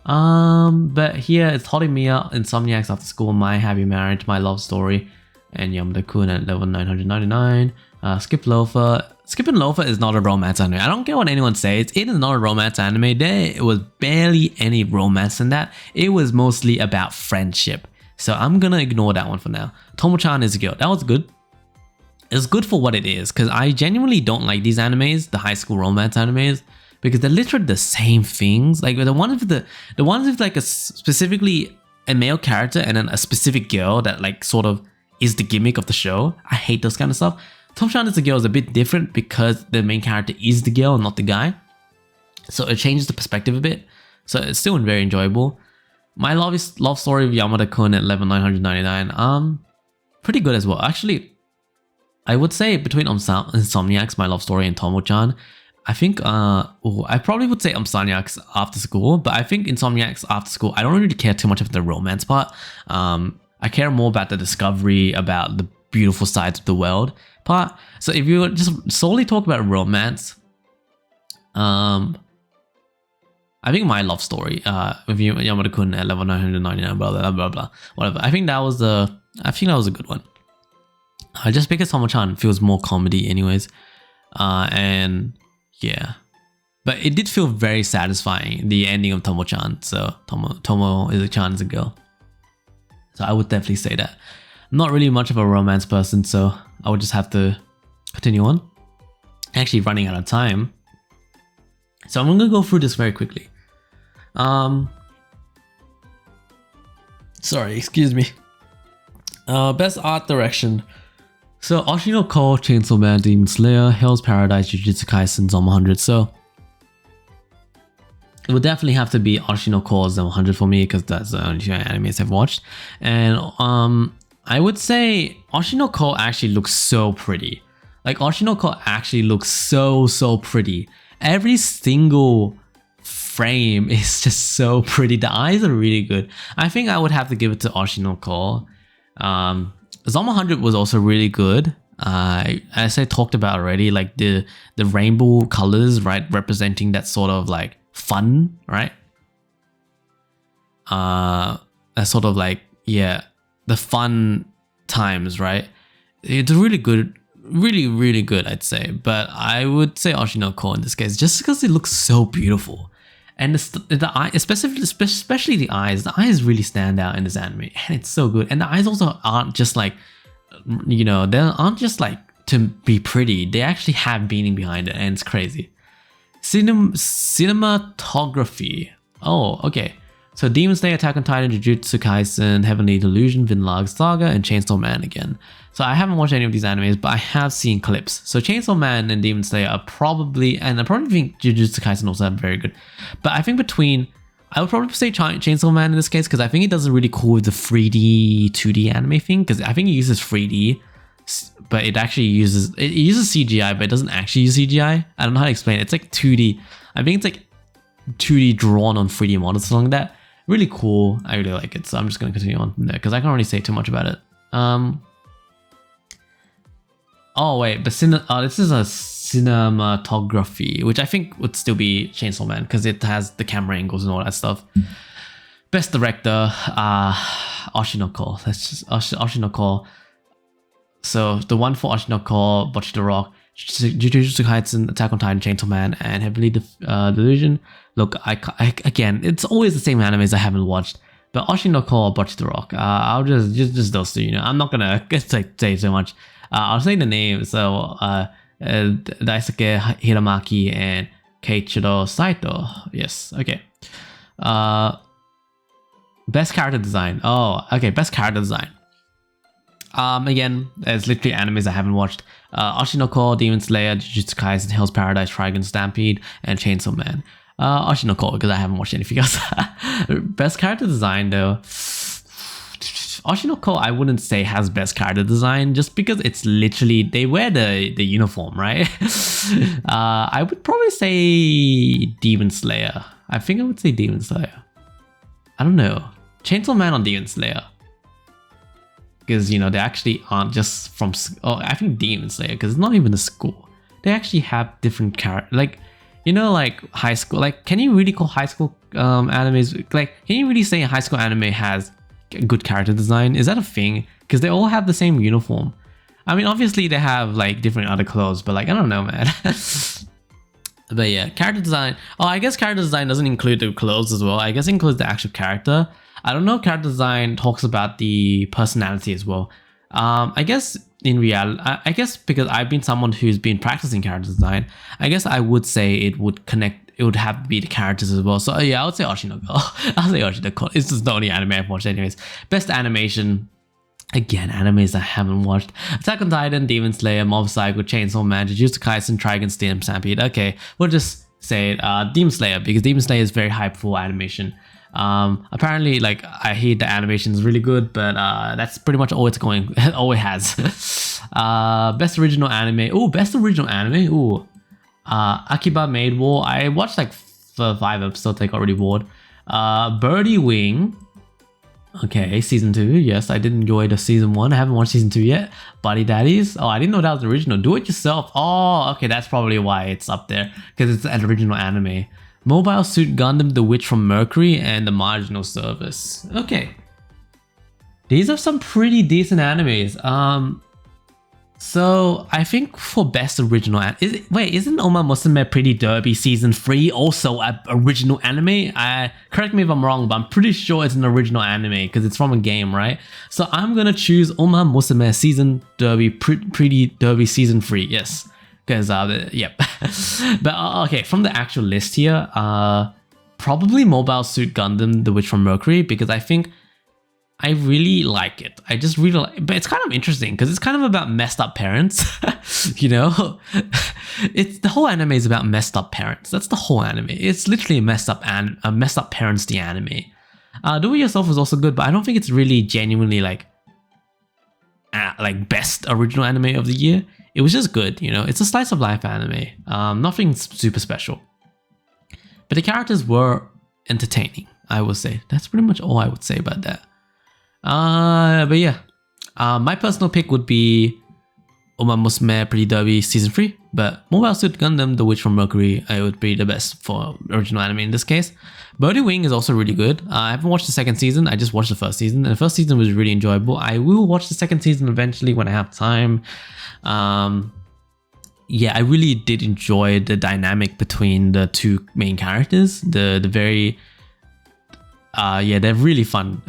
But here it's Horimiya, Insomniacs After School, My Happy Marriage, My Love Story, and Yamada-kun at level 999. Skip Loafer. Skip and Loafer is not a romance anime. I don't care what anyone says. It is not a romance anime. There was barely any romance in that. It was mostly about friendship. So I'm gonna ignore that one for now. Tomo-chan is a girl. That was good. It's good for what it is, because I genuinely don't like these animes, the high school romance animes, because they're literally the same things. Like the ones with like specifically a male character and then a specific girl that like sort of is the gimmick of the show. I hate those kind of stuff. Tomo-chan is a girl is a bit different because the main character is the girl and not the guy. So it changes the perspective a bit. So it's still very enjoyable. My love story of Yamada-kun at level 999. Pretty good as well. Actually, I would say between Insomniacs, My Love Story, and Tomo-chan, I think I probably would say Insomniacs After School, but I think Insomniacs After School, I don't really care too much of the romance part. I care more about the discovery, about the beautiful sides of the world part. So if you just solely talk about romance, I think My Love Story, with Yamada-kun at level 999, blah blah blah blah, whatever. I think that was a good one. Just because Tomo-chan feels more comedy, anyways, and yeah, but it did feel very satisfying, the ending of Tomo-chan. So Tomo-chan is a girl. So I would definitely say that. I'm not really much of a romance person, so I would just have to continue on. Actually running out of time. So I'm gonna go through this very quickly. Sorry, excuse me. Best art direction. So Oshino Ko, Chainsaw Man, Demon Slayer, Hell's Paradise, Jujutsu Kaisen, Zom 100. So it would definitely have to be Oshino Ko Zom 100 for me because that's the only two animes I've watched. And I would say Oshino Ko actually looks so pretty. Like Oshino Ko actually looks so pretty. Every single frame is just so pretty. The eyes are really good. I think I would have to give it to Oshino Ko. Zom 100 was also really good. As I talked about already, like the rainbow colors, right, representing that sort of like fun, right? That sort of like, yeah, the fun times, right? It's really good, really good, I'd say. But I would say Oshino Ko in this case, just because it looks so beautiful. And the eye, especially the eyes really stand out in this anime, and it's so good. And the eyes also aren't just like, you know, they aren't just like to be pretty. They actually have meaning behind it, and it's crazy. Cinematography. Oh, okay. So Demon Slayer, Attack on Titan, Jujutsu Kaisen, Heavenly Delusion, Vinland Saga, and Chainsaw Man again. So I haven't watched any of these animes, but I have seen clips. So Chainsaw Man and Demon Slayer are probably, and I probably think Jujutsu Kaisen also have very good. But I think I would probably say Chainsaw Man in this case, because I think it does it really cool with the 3D, 2D anime thing, because I think it uses 3D, but it uses CGI, but it doesn't actually use CGI. I don't know how to explain it. It's like 2D. I think it's like 2D drawn on 3D models, something like that. Really cool. I really like it, so I'm just going to continue on from there because I can't really say too much about it. Oh wait, but this is a cinematography, which I think would still be Chainsaw Man because it has the camera angles and all that stuff. Best director, Oshinoko. Let's just Oshinoko. So the one for Oshinoko, Bocchi the Rock, Jujutsu Kaisen, Attack on Titan, Chainsaw Man, and Heavenly Delusion. Look, I again, it's always the same animes I haven't watched. But Oshinoko or Bocchi the Rock, I'll just those two. You know, I'm not gonna say so much. I'll say the name. So Daisuke Hiramaki and Keiichiro Saito. Yes. Okay. Best character design. Oh, okay. Best character design. Again, there's literally animes I haven't watched. Oshinoko, Demon Slayer, Jujutsu Kaisen, Hell's Paradise, Trigun Stampede, and Chainsaw Man. Oshinoko, because I haven't watched anything else. Best character design though. Oshinoko, I wouldn't say has best character design just because it's literally, they wear the uniform, right? I would probably say Demon Slayer. I think I would say Demon Slayer. I don't know. Chainsaw Man or Demon Slayer. Because, you know, they actually aren't just from... Oh, I think Demon Slayer, because it's not even a school. They actually have different characters. Like, you know, like high school... Like, can you really call high school animes... Like, can you really say a high school anime has good character design? Is that a thing? Because they all have the same uniform. I mean, obviously they have, like, different other clothes. But, like, I don't know, man. But yeah, character design... Oh, I guess character design doesn't include the clothes as well. I guess it includes the actual character. I don't know if character design talks about the personality as well. I guess in reality, I guess because I've been someone who's been practicing character design, I guess I would say it would connect, it would have to be the characters as well. So yeah, I would say Oshinoko. I'll say Oshinoko. It's just the only anime I've watched anyways. Best animation. Again, animes I haven't watched. Attack on Titan, Demon Slayer, Mob Psycho, Chainsaw Man, Jujutsu Kaisen, Trigun Stampede. Okay, we'll just say it, Demon Slayer, because Demon Slayer is very hype for animation. Apparently, like, I hear the animation is really good, but that's pretty much all it's going, all it has. Best original anime. Oh, best original anime. Ooh, Akiba Maid War. I watched like 5 episodes. I got already bored. Birdie Wing. Okay, season 2. Yes, I did enjoy the season 1. I haven't watched season 2 yet. Buddy Daddies. Oh, I didn't know that was original. Do it yourself. Oh, okay, that's probably why it's up there, because it's an original anime. Mobile Suit Gundam, The Witch from Mercury, and The Marginal Service. Okay. These are some pretty decent animes. So I think for best original isn't Oma Musume Pretty Derby season 3 also an original anime? Correct me if I'm wrong, but I'm pretty sure it's an original anime because it's from a game, right? So I'm gonna choose Oma Musume season Derby Pretty Derby season 3. Yes. Because, yep. But, okay, from the actual list here, probably Mobile Suit Gundam, The Witch from Mercury, because I think I really like it. I just really like, but it's kind of interesting because it's kind of about messed up parents, you know? It's the whole anime is about messed up parents. That's the whole anime. It's literally a messed up parents, the anime. Do It Yourself is also good, but I don't think it's really genuinely like best original anime of the year. It was just good, you know. It's a slice of life anime. Nothing super special. But the characters were entertaining, I would say. That's pretty much all I would say about that. But yeah. My personal pick would be Uma Musume Pretty Derby Season 3. But Mobile Suit Gundam, The Witch from Mercury, I would be the best for original anime in this case. Birdie Wing is also really good. I haven't watched the second season. I just watched the first season. And the first season was really enjoyable. I will watch the second season eventually when I have time. Yeah, I really did enjoy the dynamic between the two main characters. The very yeah, they're really fun.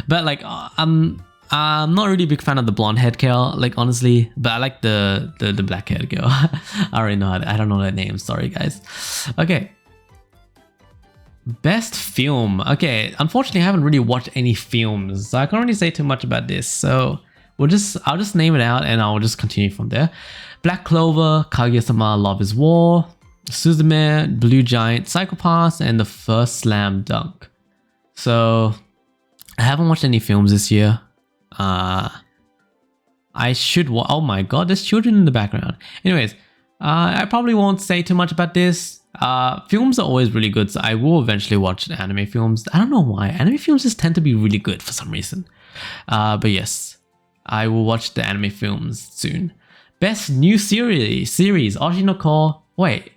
But like I'm not really a big fan of the blonde haired girl, like honestly, but I like the black haired girl. I already know I don't know that name, sorry guys. Okay. Best film. Okay, unfortunately I haven't really watched any films, so I can't really say too much about this. So I'll just name it out and I'll just continue from there. Black Clover, Kaguya-sama Love is War, Suzume, Blue Giant, Psycho Pass, and The First Slam Dunk. So I haven't watched any films this year. I should oh my god, there's children in the background. Anyways, I probably won't say too much about this. Films are always really good, so I will eventually watch anime films. I don't know why. Anime films just tend to be really good for some reason. But yes, I will watch the anime films soon. Best new series Oshinoko. Wait,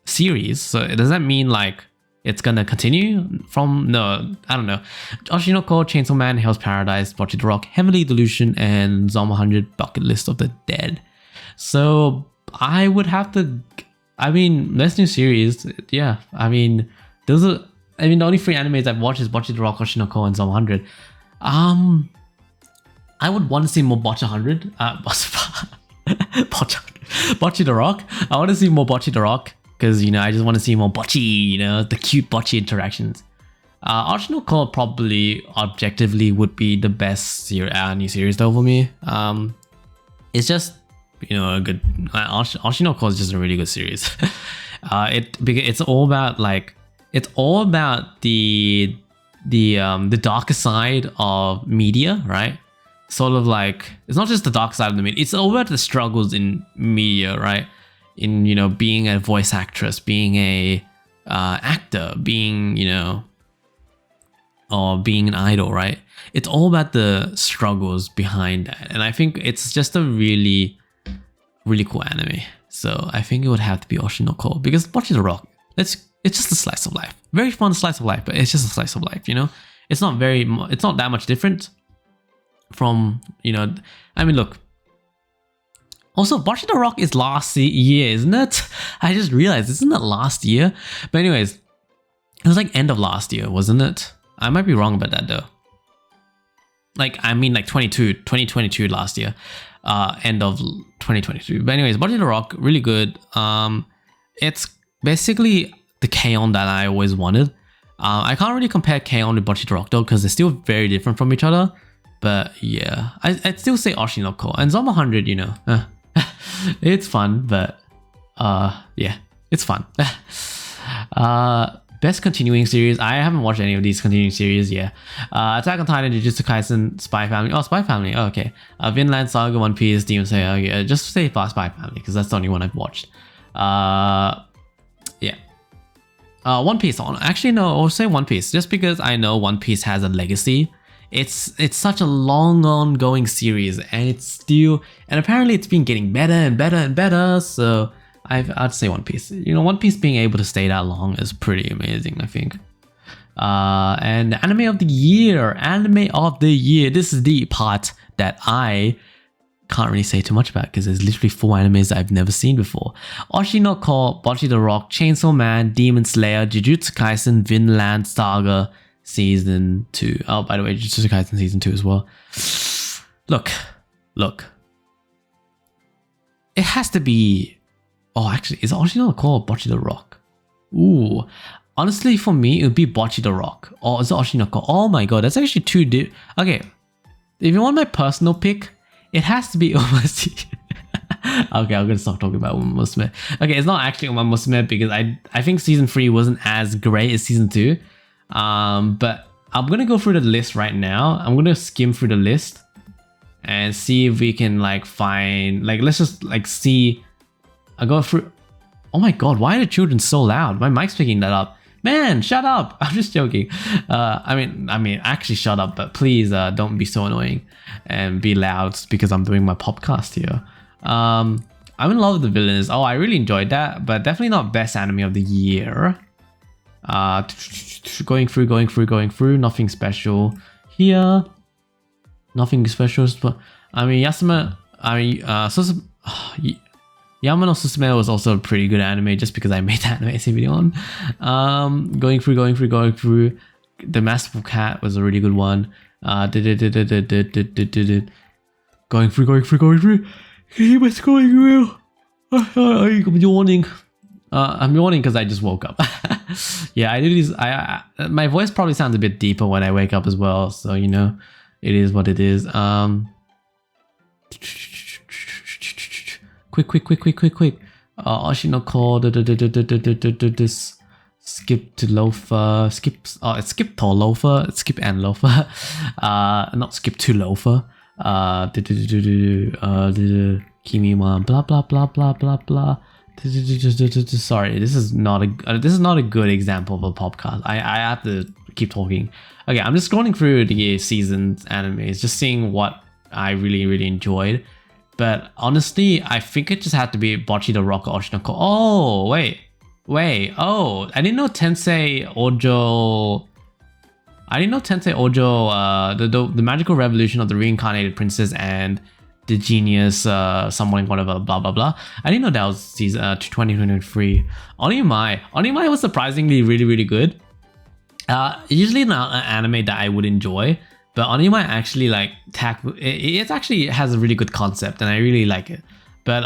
series. So does that mean like it's gonna continue from? No, I don't know. Oshinoko, Chainsaw Man, Hell's Paradise, Bocce the Rock, Heavenly Delusion, and Zom 100 Bucket List of the Dead. So I would have to. I mean, best new series. Yeah, I mean, those are. I mean, the only 3 animes I've watched is Bocce the Rock, Oshinoko, and Zom 100. I would want to see more Bocce 100. Bocce the Rock. I want to see more Bocce the Rock because, you know, I just want to see more Bocce, you know, the cute Bocce interactions. Oshinoko probably objectively would be the best new series though for me. It's just, you know, a good Oshinoko is just a really good series. It's all about like the darker side of media, right? Sort of like, it's not just the dark side of the media, it's all about the struggles in media, right? In, you know, being a voice actress, being a actor, being, you know, or being an idol, right? It's all about the struggles behind that. And I think it's just a really, really cool anime. So I think it would have to be Oshinoko because Bocce the Rock, it's just a slice of life. Very fun slice of life, but it's just a slice of life, you know? It's not that much different from, you know, I mean, look. Also, Bocce the Rock is last year, isn't it? I just realized, isn't it last year? But anyways, it was like end of last year, wasn't it? I might be wrong about that though. Like, I mean like 2022 last year. End of 2022. But anyways, Bocce the Rock, really good. It's basically the K-On! That I always wanted. I can't really compare K-On! with Bocce the Rock though, because they're still very different from each other. But yeah, I'd still say Oshinoko. And Zom 100, you know, it's fun, but yeah, it's fun. Best continuing series. I haven't watched any of these continuing series yet. Attack on Titan, Jujutsu Kaisen, Spy Family. Oh, Spy Family. Oh, okay. Vinland Saga, One Piece, Demon Slayer. Okay. Just say Spy Family because that's the only one I've watched. Yeah. One Piece. Actually, no. I'll say One Piece just because I know One Piece has a legacy. It's such a long ongoing series, and and apparently it's been getting better and better and better. So I'd say One Piece. You know, One Piece being able to stay that long is pretty amazing, I think. And anime of the year. This is the part that I can't really say too much about because there's literally 4 animes I've never seen before. Oshinoko, Bocce the Rock, Chainsaw Man, Demon Slayer, Jujutsu Kaisen, Vinland Saga, Season 2. Oh, by the way, Jujutsu Kaisen Season 2 as well. Look. It has to be... Oh, actually, is Oshinoko or Bocce the Rock? Ooh. Honestly, for me, it would be Bocce the Rock. Or is it Oshinoko? Oh my god, that's actually 2 Okay. If you want my personal pick, it has to be Umamusume. Okay, I'm gonna stop talking about Umamusume. Okay, it's not actually Umamusume because I think Season 3 wasn't as great as Season 2. But I'm gonna go through the list right now. I'm gonna skim through the list and see if we can like find, like, let's just like see. I go through. Oh my god, why are the children so loud? My mic's picking that up. Man, shut up. I'm just joking. I mean, actually shut up, but please don't be so annoying and be loud because I'm doing my podcast here. I'm in love with the villains. Oh, I really enjoyed that, but definitely not best anime of the year. Going through, nothing special here. Nothing special, but I mean, Yama no Susume was also a pretty good anime just because I made that anime video on. Going through. The Masterful Cat was a really good one. Going through. What's going through? I'm yawning. I'm yawning because I just woke up. Yeah, I do these. My voice probably sounds a bit deeper when I wake up as well. So, you know, it is what it is. Quick. Oshinoko. This skip to loafer. It's skip to loafer. It's skip and loafer. Not skip to loafer. Kimi-wan. Blah blah blah blah blah blah. Sorry, this is not a good example of a podcast. I have to keep talking. Okay, I'm just scrolling through the season's animes, just seeing what I really enjoyed. But honestly, I think it just had to be Bocchi the Rock or Oshinoko. Oh, wait. Oh, I didn't know Tensei Ojo. The magical revolution of the reincarnated princess and the genius summoning whatever, blah blah blah. I didn't know that was season 2023. Onimai was surprisingly really good. Usually not an anime that I would enjoy, but Onimai actually like it actually has a really good concept and I really like it. But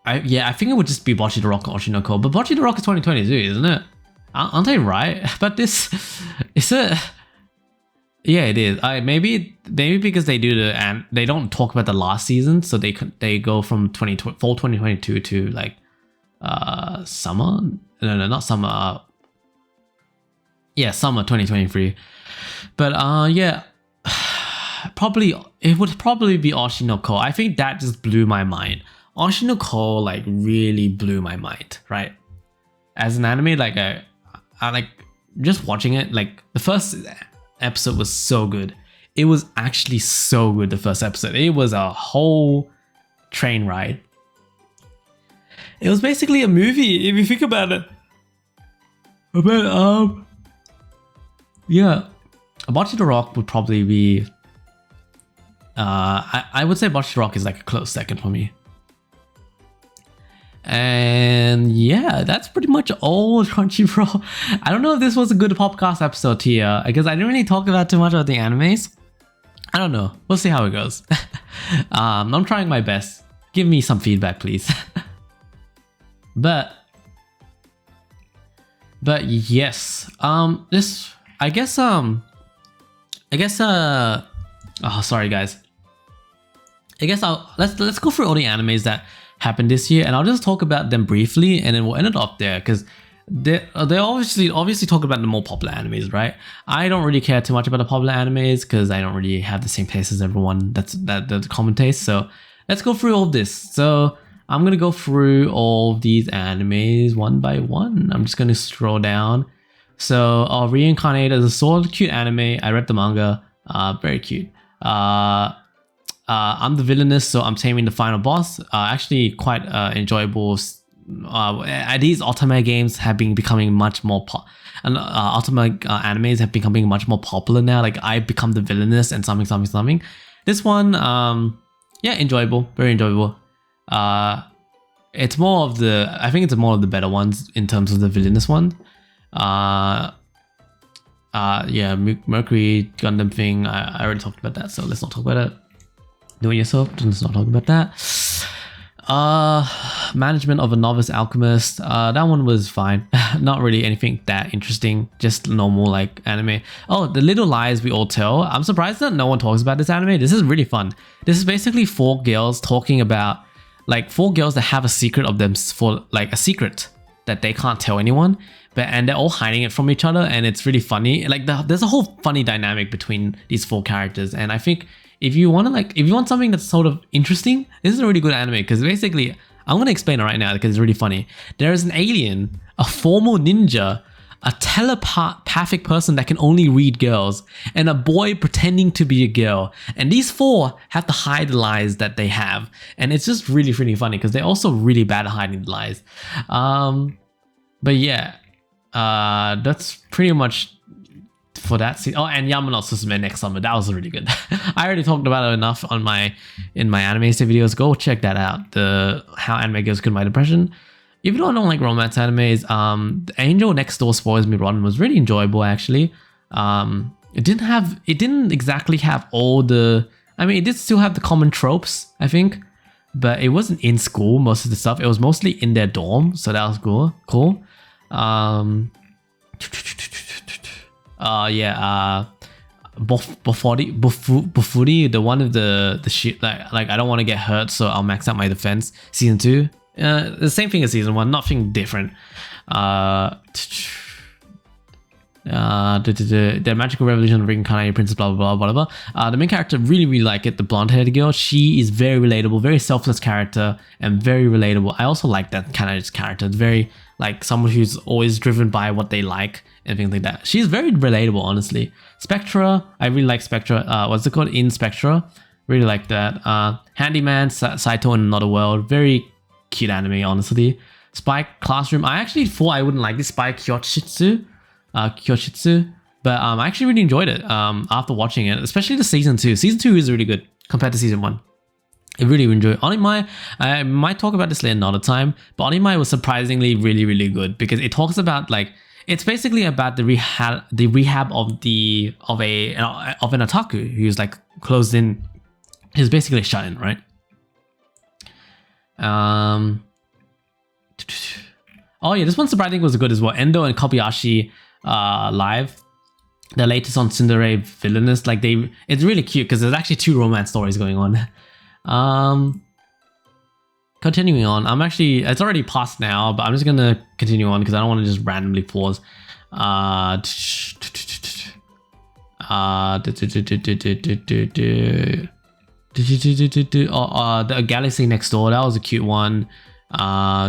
I think it would just be Bocchi the Rock or Oshinoko. But Bocchi the Rock is 2022, isn't it? Aren't I right? But this is a yeah, it is. Maybe because they do and they don't talk about the last season, so they go from fall 2022 to like summer. No, not summer. Yeah, summer 2023. But yeah, it would probably be Oshinoko. I think that just blew my mind. Oshinoko like really blew my mind, right? As an anime, like I like just watching it. Like the first episode was so good. It was actually so good. The first episode, it was a whole train ride. It was basically a movie if you think about it. But yeah, Bocchi the Rock would probably be. I would say Bocchi the Rock is like a close second for me. And yeah, that's pretty much all Crunchyroll. I don't know if this was a good podcast episode here, because I didn't really talk about too much about the animes. I don't know. We'll see how it goes. I'm trying my best. Give me some feedback, please. But yes. This I guess oh sorry guys. I guess let's go through all the animes that happened this year, and I'll just talk about them briefly, and then we'll end it off there because they obviously talk about the more popular animes, right? I don't really care too much about the popular animes because I don't really have the same taste as everyone. That's the common taste. So let's go through all this. So I'm gonna go through all these animes one by one. I'm just gonna scroll down. So Reincarnated is a sort of cute anime. I read the manga. Very cute. I'm the villainess, so I'm taming the final boss. Actually, quite enjoyable. These Otome games have been becoming much more Otome animes have becoming much more popular now. Like I become the villainess and something. This one, yeah, enjoyable, very enjoyable. It's more of the. I think it's more of the better ones in terms of the villainous one. Yeah, Mercury Gundam thing. I already talked about that, so let's not talk about it. Do it yourself. Let's not talk about that. Management of a Novice Alchemist. That one was fine. Not really anything that interesting. Just normal like anime. Oh, The Little Lies We All Tell. I'm surprised that no one talks about this anime. This is really fun. This is basically 4 girls talking about like 4 girls that have a secret of them for like a secret that they can't tell anyone. And they're all hiding it from each other, and it's really funny. Like there's a whole funny dynamic between these 4 characters, and I think if you want something that's sort of interesting, this is a really good anime because basically I'm gonna explain it right now because it's really funny. There is an alien, a formal ninja, a telepathic person that can only read girls, and a boy pretending to be a girl. And these 4 have to hide the lies that they have, and it's just really funny because they're also really bad at hiding the lies. But yeah. That's pretty much for that scene. Oh, and Yamano Susume next summer. That was really good. I already talked about it enough in my anime videos. Go check that out. The How Anime Gives Good My Depression. Even though I don't like romance animes, the Angel Next Door Spoils Me Rotten was really enjoyable actually. It didn't exactly have all the. I mean, it did still have the common tropes, I think, but it wasn't in school. Most of the stuff, it was mostly in their dorm, so that was cool. Bufuri, the one of the shit like I don't want to get hurt, so I'll max out my defense. Season 2, the same thing as season 1, nothing different. The magical revolution of reincarnated princess, blah blah blah blah blah. The main character, really like it. The blonde-haired girl, she is very relatable, very selfless character, and very relatable. I also like that kind of character. It's very like someone who's always driven by what they like and things like that. She's very relatable, honestly. Spectra, I really like Spectra. What's it called? In Spectra, Really like that. Handyman, Saito in Another World. Very cute anime, honestly. Spy Classroom. I actually thought I wouldn't like this Spy Kyoshitsu. But I actually really enjoyed it after watching it, especially the season 2. Season 2 is really good compared to season 1. I really enjoyed Onimai. I might talk about this later another time, but Onimai was surprisingly really, really good because it talks about like, it's basically about the rehab of an otaku who's like closed in. He's basically shut in, right? Oh yeah, this one surprisingly was good as well. Endo and Kobayashi live. The latest on Tsundere Villainous, like it's really cute because there's actually 2 romance stories going on. Continuing on, it's already past now, but I'm just gonna continue on because I don't want to just randomly pause. The Galaxy Next Door, that was a cute one.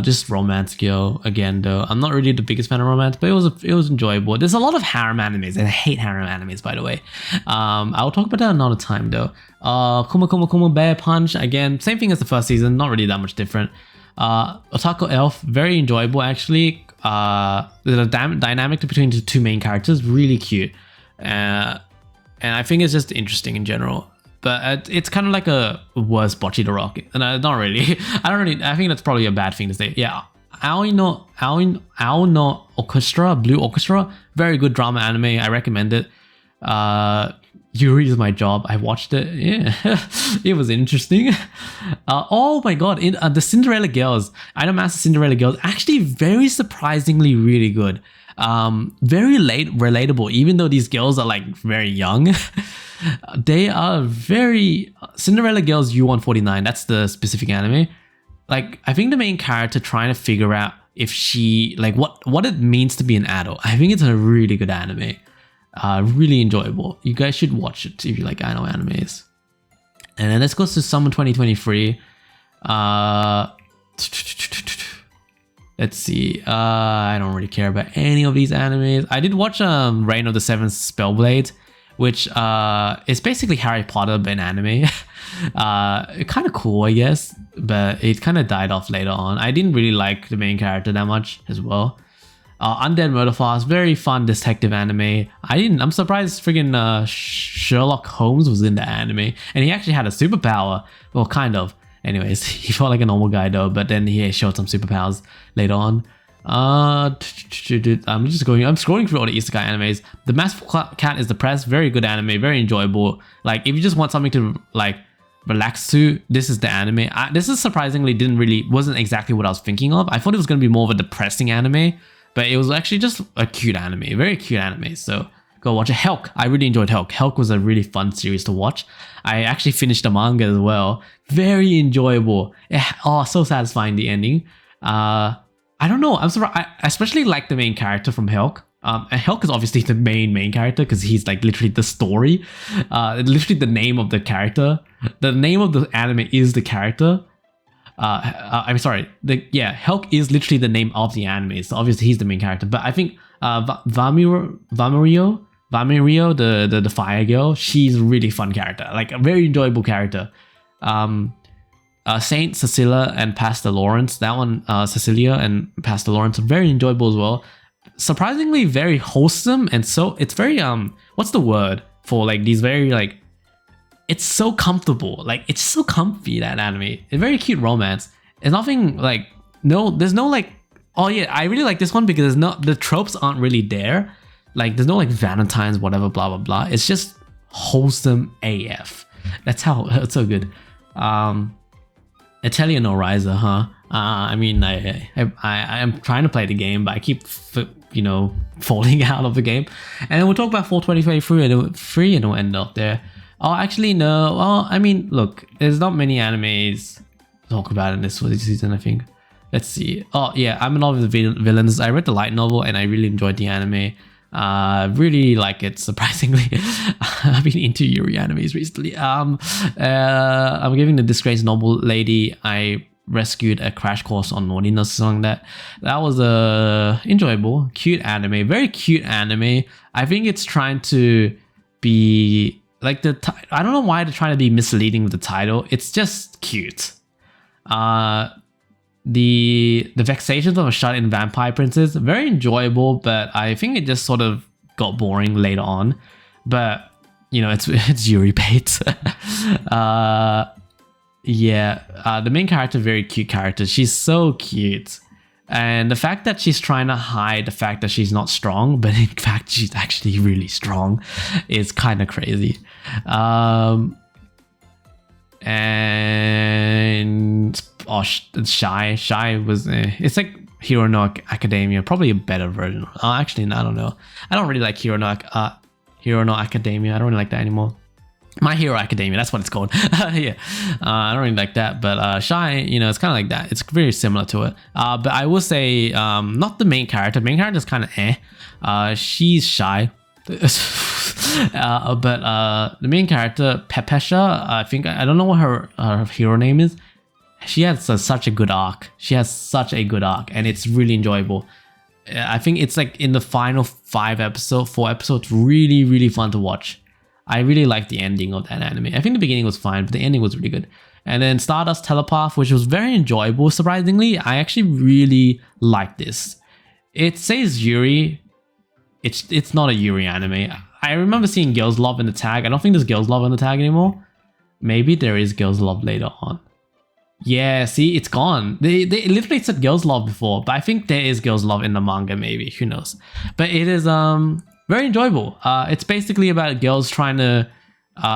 Just romance girl again though. I'm not really the biggest fan of romance, but it was enjoyable. There's a lot of harem animes, and I hate harem animes, by the way. I'll talk about that another time though. Kuma Bear Punch, again, same thing as the first season, not really that much different. Otaku Elf, very enjoyable actually. The dynamic between the 2 main characters, really cute. And I think it's just interesting in general. But it's kind of like a worse Bocchi the Rock. And not really. I think that's probably a bad thing to say. Yeah. Aoi no Orchestra, Blue Orchestra. Very good drama anime. I recommend it. Yuri is My Job. I watched it. Yeah. It was interesting. Oh my god. The Cinderella Girls. Idolmaster Cinderella Girls. Actually very surprisingly really good. Very relatable. Even though these girls are like very young. They are very Cinderella Girls U149. That's the specific anime. Like, I think the main character trying to figure out if she like what it means to be an adult. I think it's a really good anime. Really enjoyable. You guys should watch it if you like idol animes. And then let's go to summer 2023. Let's see. I don't really care about any of these animes. I did watch Reign of the Seven Spellblades, which is basically Harry Potter but in anime. Kind of cool, I guess, but it kind of died off later on. I didn't really like the main character that much as well. Undead Murder Fast, very fun detective anime. I'm surprised friggin' Sherlock Holmes was in the anime, and he actually had a superpower. Well, kind of. Anyways, he felt like a normal guy though, but then he showed some superpowers later on. I'm scrolling through all the isekai animes. The Masterful Cat is Depressed, very good anime, very enjoyable. Like, if you just want something to like relax to, this is the anime. This is surprisingly wasn't exactly what I was thinking of. I thought it was going to be more of a depressing anime, but it was actually just a cute anime, very cute anime. So go watch it. Helk, I really enjoyed Helk. Helk was a really fun series to watch. I actually finished the manga as well. Very enjoyable. So satisfying, the ending. I don't know. I'm surprised. I especially like the main character from Helk. And Helk is obviously the main character because he's like literally the story. Literally the name of the character. The name of the anime is the character. I'm sorry. Helk is literally the name of the anime. So obviously he's the main character. But I think Vamirio, the fire girl, she's a really fun character. Like a very enjoyable character. Saint Cecilia and Pastor Lawrence. That one, Cecilia and Pastor Lawrence, are very enjoyable as well. Surprisingly very wholesome, and so it's very what's the word for like these very like, it's so comfortable. Like, it's so comfy, that anime. A very cute romance. It's nothing like there's no like, oh yeah, I really like this one because the tropes aren't really there. Like, there's no like Valentine's whatever blah blah blah. It's just wholesome AF. That's how it's so good. Italian Oriza, huh? I mean, I am trying to play the game, but I keep falling out of the game. And then we'll talk about Fall 2023 and we'll end up there. Oh, actually no. Well, I mean, look, there's not many animes to talk about in this season, I think. Let's see. Oh yeah, I'm in love with the villains. I read the light novel and I really enjoyed the anime. Really like it, surprisingly. I've been into Yuri animes recently. I'm giving the disgraced noble lady I rescued a crash course on Norina song. That was a enjoyable, cute anime, very cute anime. I think it's trying to be like I don't know why they're trying to be misleading with the title. It's just cute. The vexations of a shut-in vampire princess, very enjoyable, but I think it just sort of got boring later on. But you know, it's Yuri bait. The main character, very cute character. She's so cute. And the fact that she's trying to hide the fact that she's not strong, but in fact she's actually really strong, is kind of crazy. And Shy was it's like Hero no Academia, probably a better version. Actually, I don't know. I don't really like Hero no Academia. I don't really like that anymore. My Hero Academia, that's what it's called. Yeah, I don't really like that, but Shy, you know, it's kind of like that. It's very similar to it. But I will say, not the main character. The main character is kind of she's shy. But the main character, Pepesha, I think, I don't know what her hero name is. She has such a good arc. And it's really enjoyable. I think it's like in the final 4 episodes, really, really fun to watch. I really liked the ending of that anime. I think the beginning was fine, but the ending was really good. And then Stardust Telepath, which was very enjoyable. Surprisingly, I actually really liked this. It says Yuri. It's not a Yuri anime. I remember seeing Girls Love in the tag. I don't think there's Girls Love in the tag anymore. Maybe there is Girls Love later on. Yeah, see, it's gone. They literally said Girls Love before, but I think there is Girls Love in the manga, maybe. Who knows? But it is very enjoyable. It's basically about girls trying to...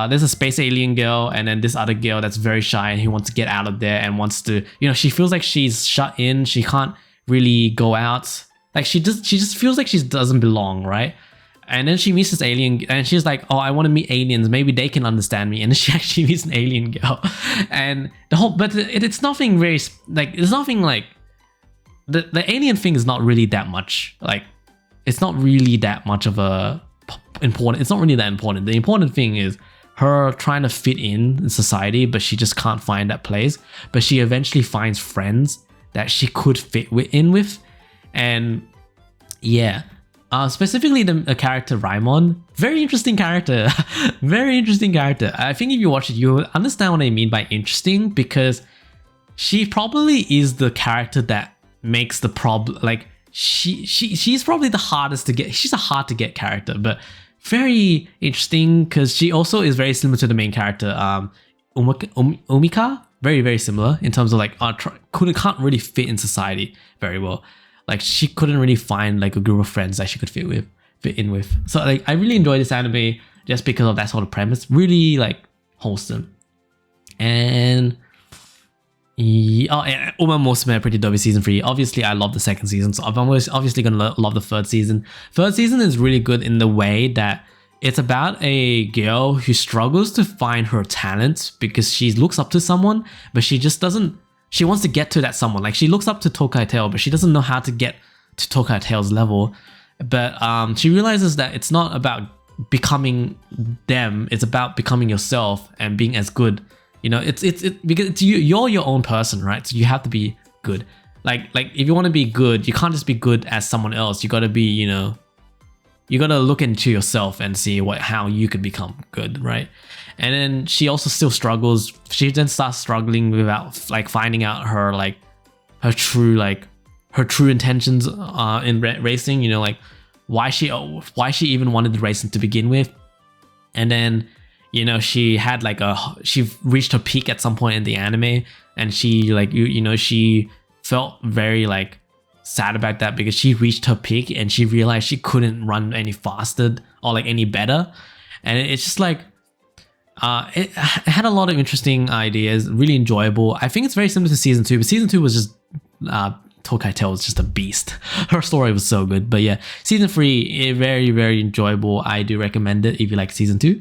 there's a space alien girl and then this other girl that's very shy and who wants to get out of there and wants to... You know, she feels like she's shut in. She can't really go out. Like, she just feels like she doesn't belong, right? And then she meets this alien and she's like, oh, I want to meet aliens. Maybe they can understand me. And then she actually meets an alien girl. And the whole... But it's nothing very... Like, it's nothing like... The alien thing is not really that much. Like, it's not really that much of a important. It's not really that important. The important thing is her trying to fit in society, but she just can't find that place. But she eventually finds friends that she could fit in with, and yeah, specifically the character Raimon, very interesting character, very interesting character. I think if you watch it, you'll understand what I mean by interesting, because she probably is the character that makes the problem like. She's probably the hardest to get. She's a hard to get character, but very interesting because she also is very similar to the main character, Umika. Very, very similar in terms of like can't really fit in society very well. Like, she couldn't really find like a group of friends that she could fit in with. So like, I really enjoy this anime just because of that sort of premise. Really like wholesome. And Uma Musume Pretty Derby season 3. Obviously, I love the second season, so I'm obviously gonna love the third season. Third season is really good in the way that it's about a girl who struggles to find her talent because she looks up to someone, but she just doesn't. She wants to get to that someone. Like, she looks up to Tokai Tail, but she doesn't know how to get to Tokai Tail's level. But she realizes that it's not about becoming them. It's about becoming yourself and being as good. You know, it's because it's you're your own person, right? So you have to be good. Like if you want to be good, you can't just be good as someone else. You got to be, you know, you got to look into yourself and see how you could become good, right? And then she also still struggles. She then starts struggling without like finding out her true intentions in racing. You know, like why she even wanted the racing to begin with, and then. You know, she reached her peak at some point in the anime, and she she felt very like sad about that because she reached her peak and she realized she couldn't run any faster or like any better, and it's just like it had a lot of interesting ideas, really enjoyable. I think it's very similar to season 2, but season 2 was just Tokai Tail was just a beast. Her story was so good, but yeah, season 3 very, very enjoyable. I do recommend it if you like season 2.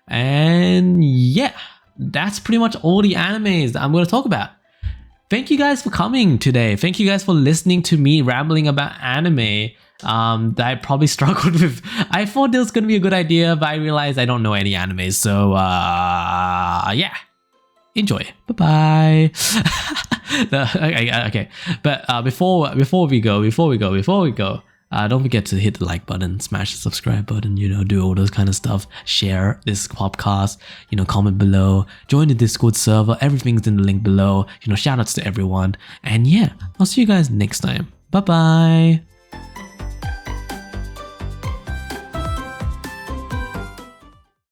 And yeah, that's pretty much all the animes that I'm going to talk about. Thank you guys for coming today. Thank you guys for listening to me rambling about anime that I probably struggled with. I thought this was going to be a good idea, but I realized I don't know any animes. So yeah, enjoy. Bye-bye. Okay. But before we go, Don't forget to hit the like button, smash the subscribe button, do all those kind of stuff. Share this podcast, comment below, join the Discord server. Everything's in the link below. Shout outs to everyone. And yeah, I'll see you guys next time. Bye bye.